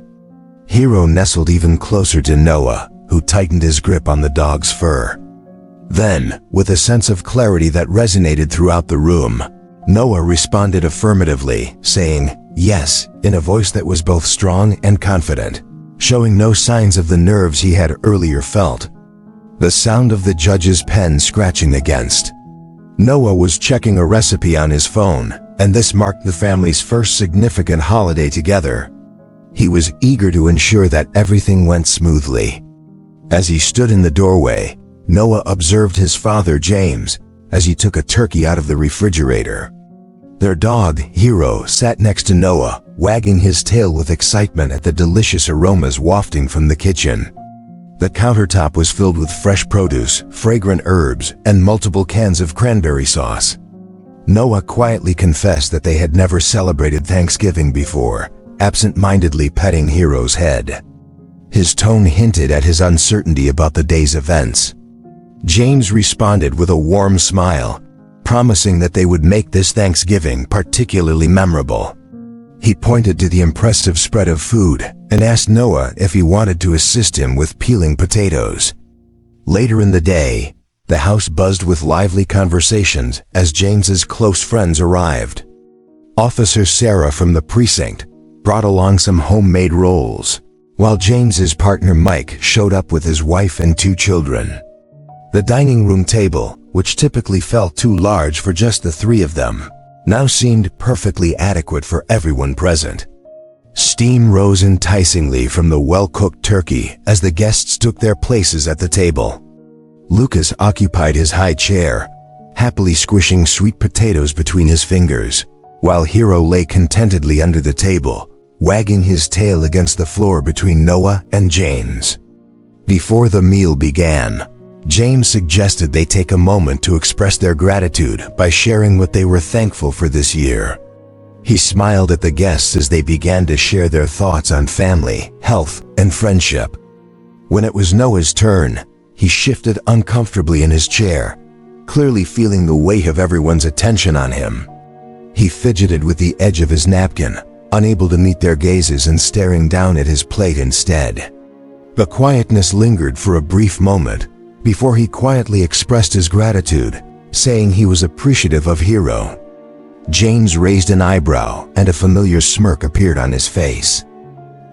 Hero nestled even closer to Noah, who tightened his grip on the dog's fur. Then, with a sense of clarity that resonated throughout the room, Noah responded affirmatively, saying, "Yes," in a voice that was both strong and confident, showing no signs of the nerves he had earlier felt. The sound of the judge's pen scratching against. Noah was checking a recipe on his phone, and this marked the family's first significant holiday together. He was eager to ensure that everything went smoothly. As he stood in the doorway, Noah observed his father James as he took a turkey out of the refrigerator. Their dog, Hero, sat next to Noah, wagging his tail with excitement at the delicious aromas wafting from the kitchen. The countertop was filled with fresh produce, fragrant herbs, and multiple cans of cranberry sauce. Noah quietly confessed that they had never celebrated Thanksgiving before, absent-mindedly petting Hero's head. His tone hinted at his uncertainty about the day's events. James responded with a warm smile, promising that they would make this Thanksgiving particularly memorable. He pointed to the impressive spread of food and asked Noah if he wanted to assist him with peeling potatoes. Later in the day, the house buzzed with lively conversations as James's close friends arrived. Officer Sarah from the precinct brought along some homemade rolls, while James's partner Mike showed up with his wife and 2 children. The dining room table, which typically felt too large for just the 3 of them, now seemed perfectly adequate for everyone present. Steam rose enticingly from the well-cooked turkey as the guests took their places at the table. Lucas occupied his high chair, happily squishing sweet potatoes between his fingers, while Hero lay contentedly under the table, wagging his tail against the floor between Noah and James. Before the meal began, James suggested they take a moment to express their gratitude by sharing what they were thankful for this year. He smiled at the guests as they began to share their thoughts on family, health, and friendship. When it was Noah's turn, he shifted uncomfortably in his chair, clearly feeling the weight of everyone's attention on him. He fidgeted with the edge of his napkin, unable to meet their gazes and staring down at his plate instead. The quietness lingered for a brief moment before he quietly expressed his gratitude, saying he was appreciative of Hero. James raised an eyebrow and a familiar smirk appeared on his face.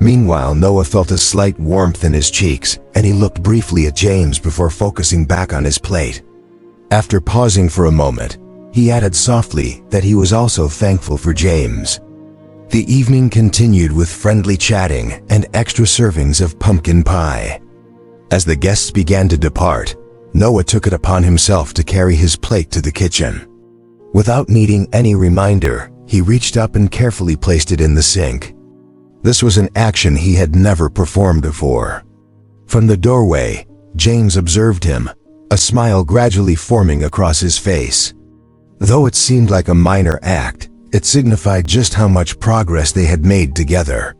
Meanwhile, Noah felt a slight warmth in his cheeks, and he looked briefly at James before focusing back on his plate. After pausing for a moment, he added softly that he was also thankful for James. The evening continued with friendly chatting and extra servings of pumpkin pie. As the guests began to depart, Noah took it upon himself to carry his plate to the kitchen. Without needing any reminder, he reached up and carefully placed it in the sink. This was an action he had never performed before. From the doorway, James observed him, a smile gradually forming across his face. Though it seemed like a minor act, it signified just how much progress they had made together.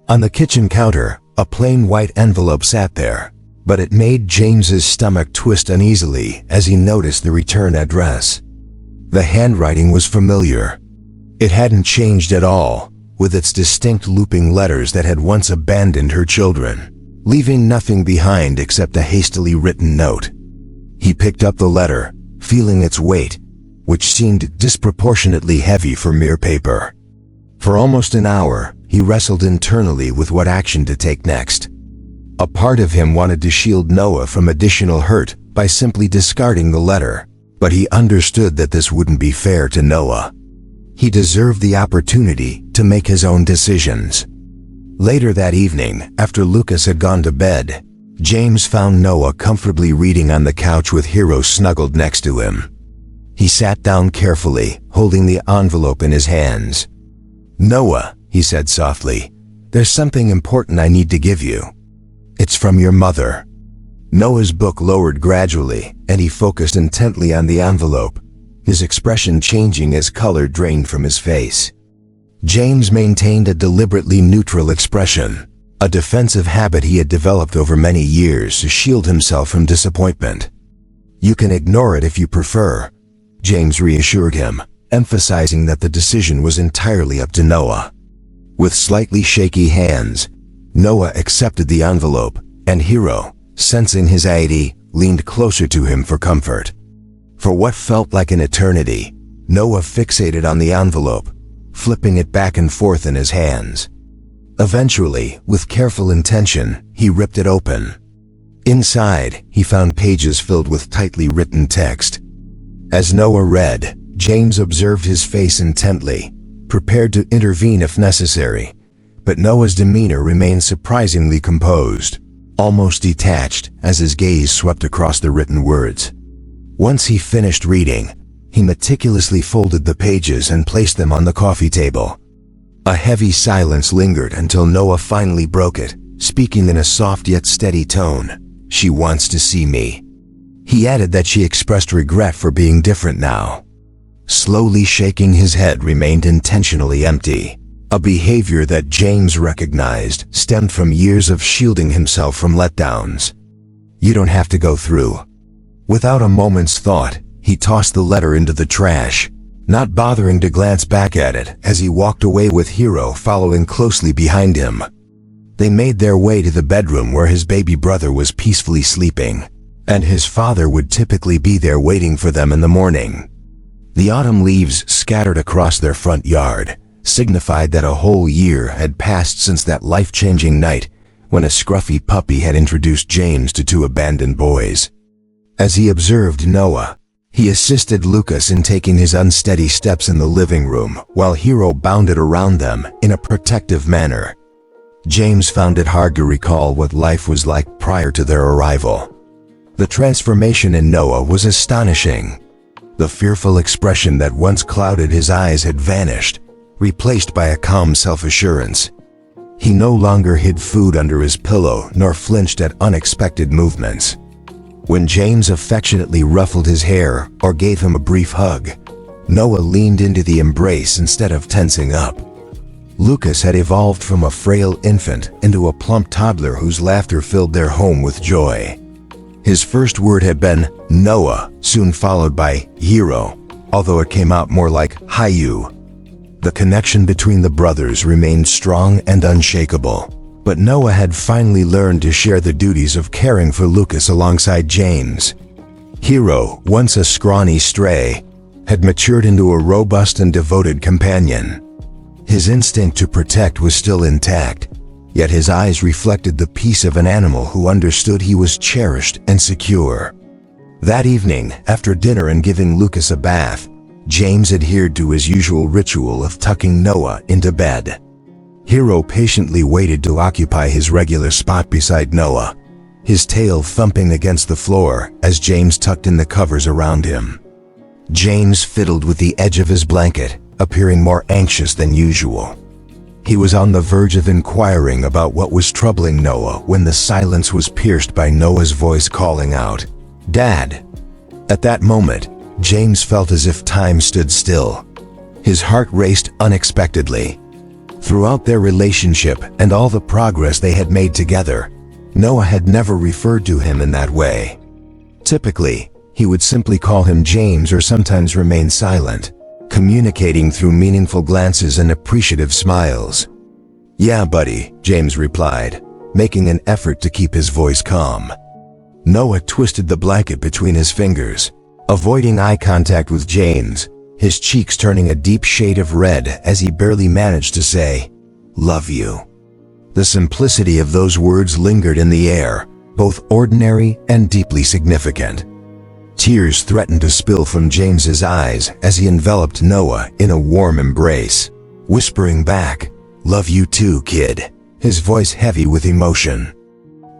On the kitchen counter, a plain white envelope sat there, but it made James's stomach twist uneasily as he noticed the return address. The handwriting was familiar. It hadn't changed at all, with its distinct looping letters that had once abandoned her children, leaving nothing behind except a hastily written note. He picked up the letter, feeling its weight, which seemed disproportionately heavy for mere paper. For almost an hour, he wrestled internally with what action to take next. A part of him wanted to shield Noah from additional hurt by simply discarding the letter, but he understood that this wouldn't be fair to Noah. He deserved the opportunity to make his own decisions. Later that evening, after Lucas had gone to bed, James found Noah comfortably reading on the couch with Hero snuggled next to him. He sat down carefully, holding the envelope in his hands. "Noah," he said softly, "there's something important I need to give you. It's from your mother." Noah's book lowered gradually, and he focused intently on the envelope, his expression changing as color drained from his face. James maintained a deliberately neutral expression, a defensive habit he had developed over many years to shield himself from disappointment. "You can ignore it if you prefer," James reassured him, emphasizing that the decision was entirely up to Noah. With slightly shaky hands, Noah accepted the envelope, and Hero, sensing his anxiety, leaned closer to him for comfort. For what felt like an eternity, Noah fixated on the envelope, flipping it back and forth in his hands. Eventually, with careful intention, he ripped it open. Inside, he found pages filled with tightly written text. As Noah read, James observed his face intently, prepared to intervene if necessary, but Noah's demeanor remained surprisingly composed, almost detached as his gaze swept across the written words. Once he finished reading, he meticulously folded the pages and placed them on the coffee table. A heavy silence lingered until Noah finally broke it, speaking in a soft yet steady tone. "She wants to see me." He added that she expressed regret for being different now. Slowly shaking his head remained intentionally empty, a behavior that James recognized stemmed from years of shielding himself from letdowns. "You don't have to go through." Without a moment's thought, he tossed the letter into the trash, not bothering to glance back at it as he walked away with Hero following closely behind him. They made their way to the bedroom where his baby brother was peacefully sleeping, and his father would typically be there waiting for them in the morning. The autumn leaves scattered across their front yard signified that a whole year had passed since that life-changing night when a scruffy puppy had introduced James to two abandoned boys. As he observed Noah, he assisted Lucas in taking his unsteady steps in the living room while Hero bounded around them in a protective manner. James found it hard to recall what life was like prior to their arrival. The transformation in Noah was astonishing. The fearful expression that once clouded his eyes had vanished, replaced by a calm self-assurance. He no longer hid food under his pillow nor flinched at unexpected movements. When James affectionately ruffled his hair or gave him a brief hug, Noah leaned into the embrace instead of tensing up. Lucas had evolved from a frail infant into a plump toddler whose laughter filled their home with joy. His first word had been Noah, soon followed by Hero, although it came out more like Hi-you. The connection between the brothers remained strong and unshakable, but Noah had finally learned to share the duties of caring for Lucas alongside James. Hero, once a scrawny stray, had matured into a robust and devoted companion. His instinct to protect was still intact, yet his eyes reflected the peace of an animal who understood he was cherished and secure. That evening, after dinner and giving Lucas a bath, James adhered to his usual ritual of tucking Noah into bed. Hero patiently waited to occupy his regular spot beside Noah, his tail thumping against the floor as James tucked in the covers around him. James fiddled with the edge of his blanket, appearing more anxious than usual. He was on the verge of inquiring about what was troubling Noah when the silence was pierced by Noah's voice calling out, "Dad!" At that moment, James felt as if time stood still. His heart raced unexpectedly. Throughout their relationship and all the progress they had made together, Noah had never referred to him in that way. Typically, he would simply call him James or sometimes remain silent, communicating through meaningful glances and appreciative smiles. "Yeah, buddy," James replied, making an effort to keep his voice calm. Noah twisted the blanket between his fingers, avoiding eye contact with James, his cheeks turning a deep shade of red as he barely managed to say, "Love you." The simplicity of those words lingered in the air, both ordinary and deeply significant. Tears threatened to spill from James's eyes as he enveloped Noah in a warm embrace, whispering back, "Love you too, kid," his voice heavy with emotion.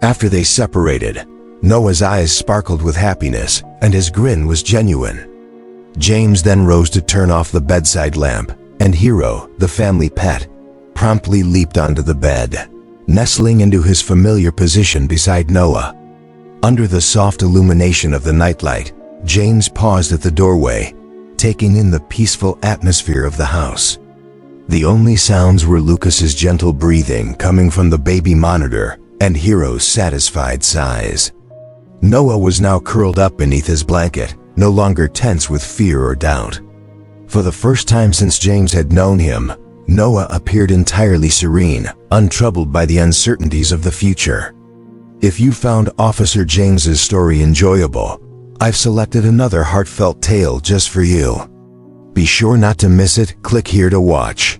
After they separated, Noah's eyes sparkled with happiness, and his grin was genuine. James then rose to turn off the bedside lamp, and Hero, the family pet, promptly leaped onto the bed, nestling into his familiar position beside Noah. Under the soft illumination of the nightlight, James paused at the doorway, taking in the peaceful atmosphere of the house. The only sounds were Lucas's gentle breathing coming from the baby monitor and Hero's satisfied sighs. Noah was now curled up beneath his blanket, no longer tense with fear or doubt. For the first time since James had known him, Noah appeared entirely serene, untroubled by the uncertainties of the future. If you found Officer James's story enjoyable, I've selected another heartfelt tale just for you. Be sure not to miss it. Click here to watch.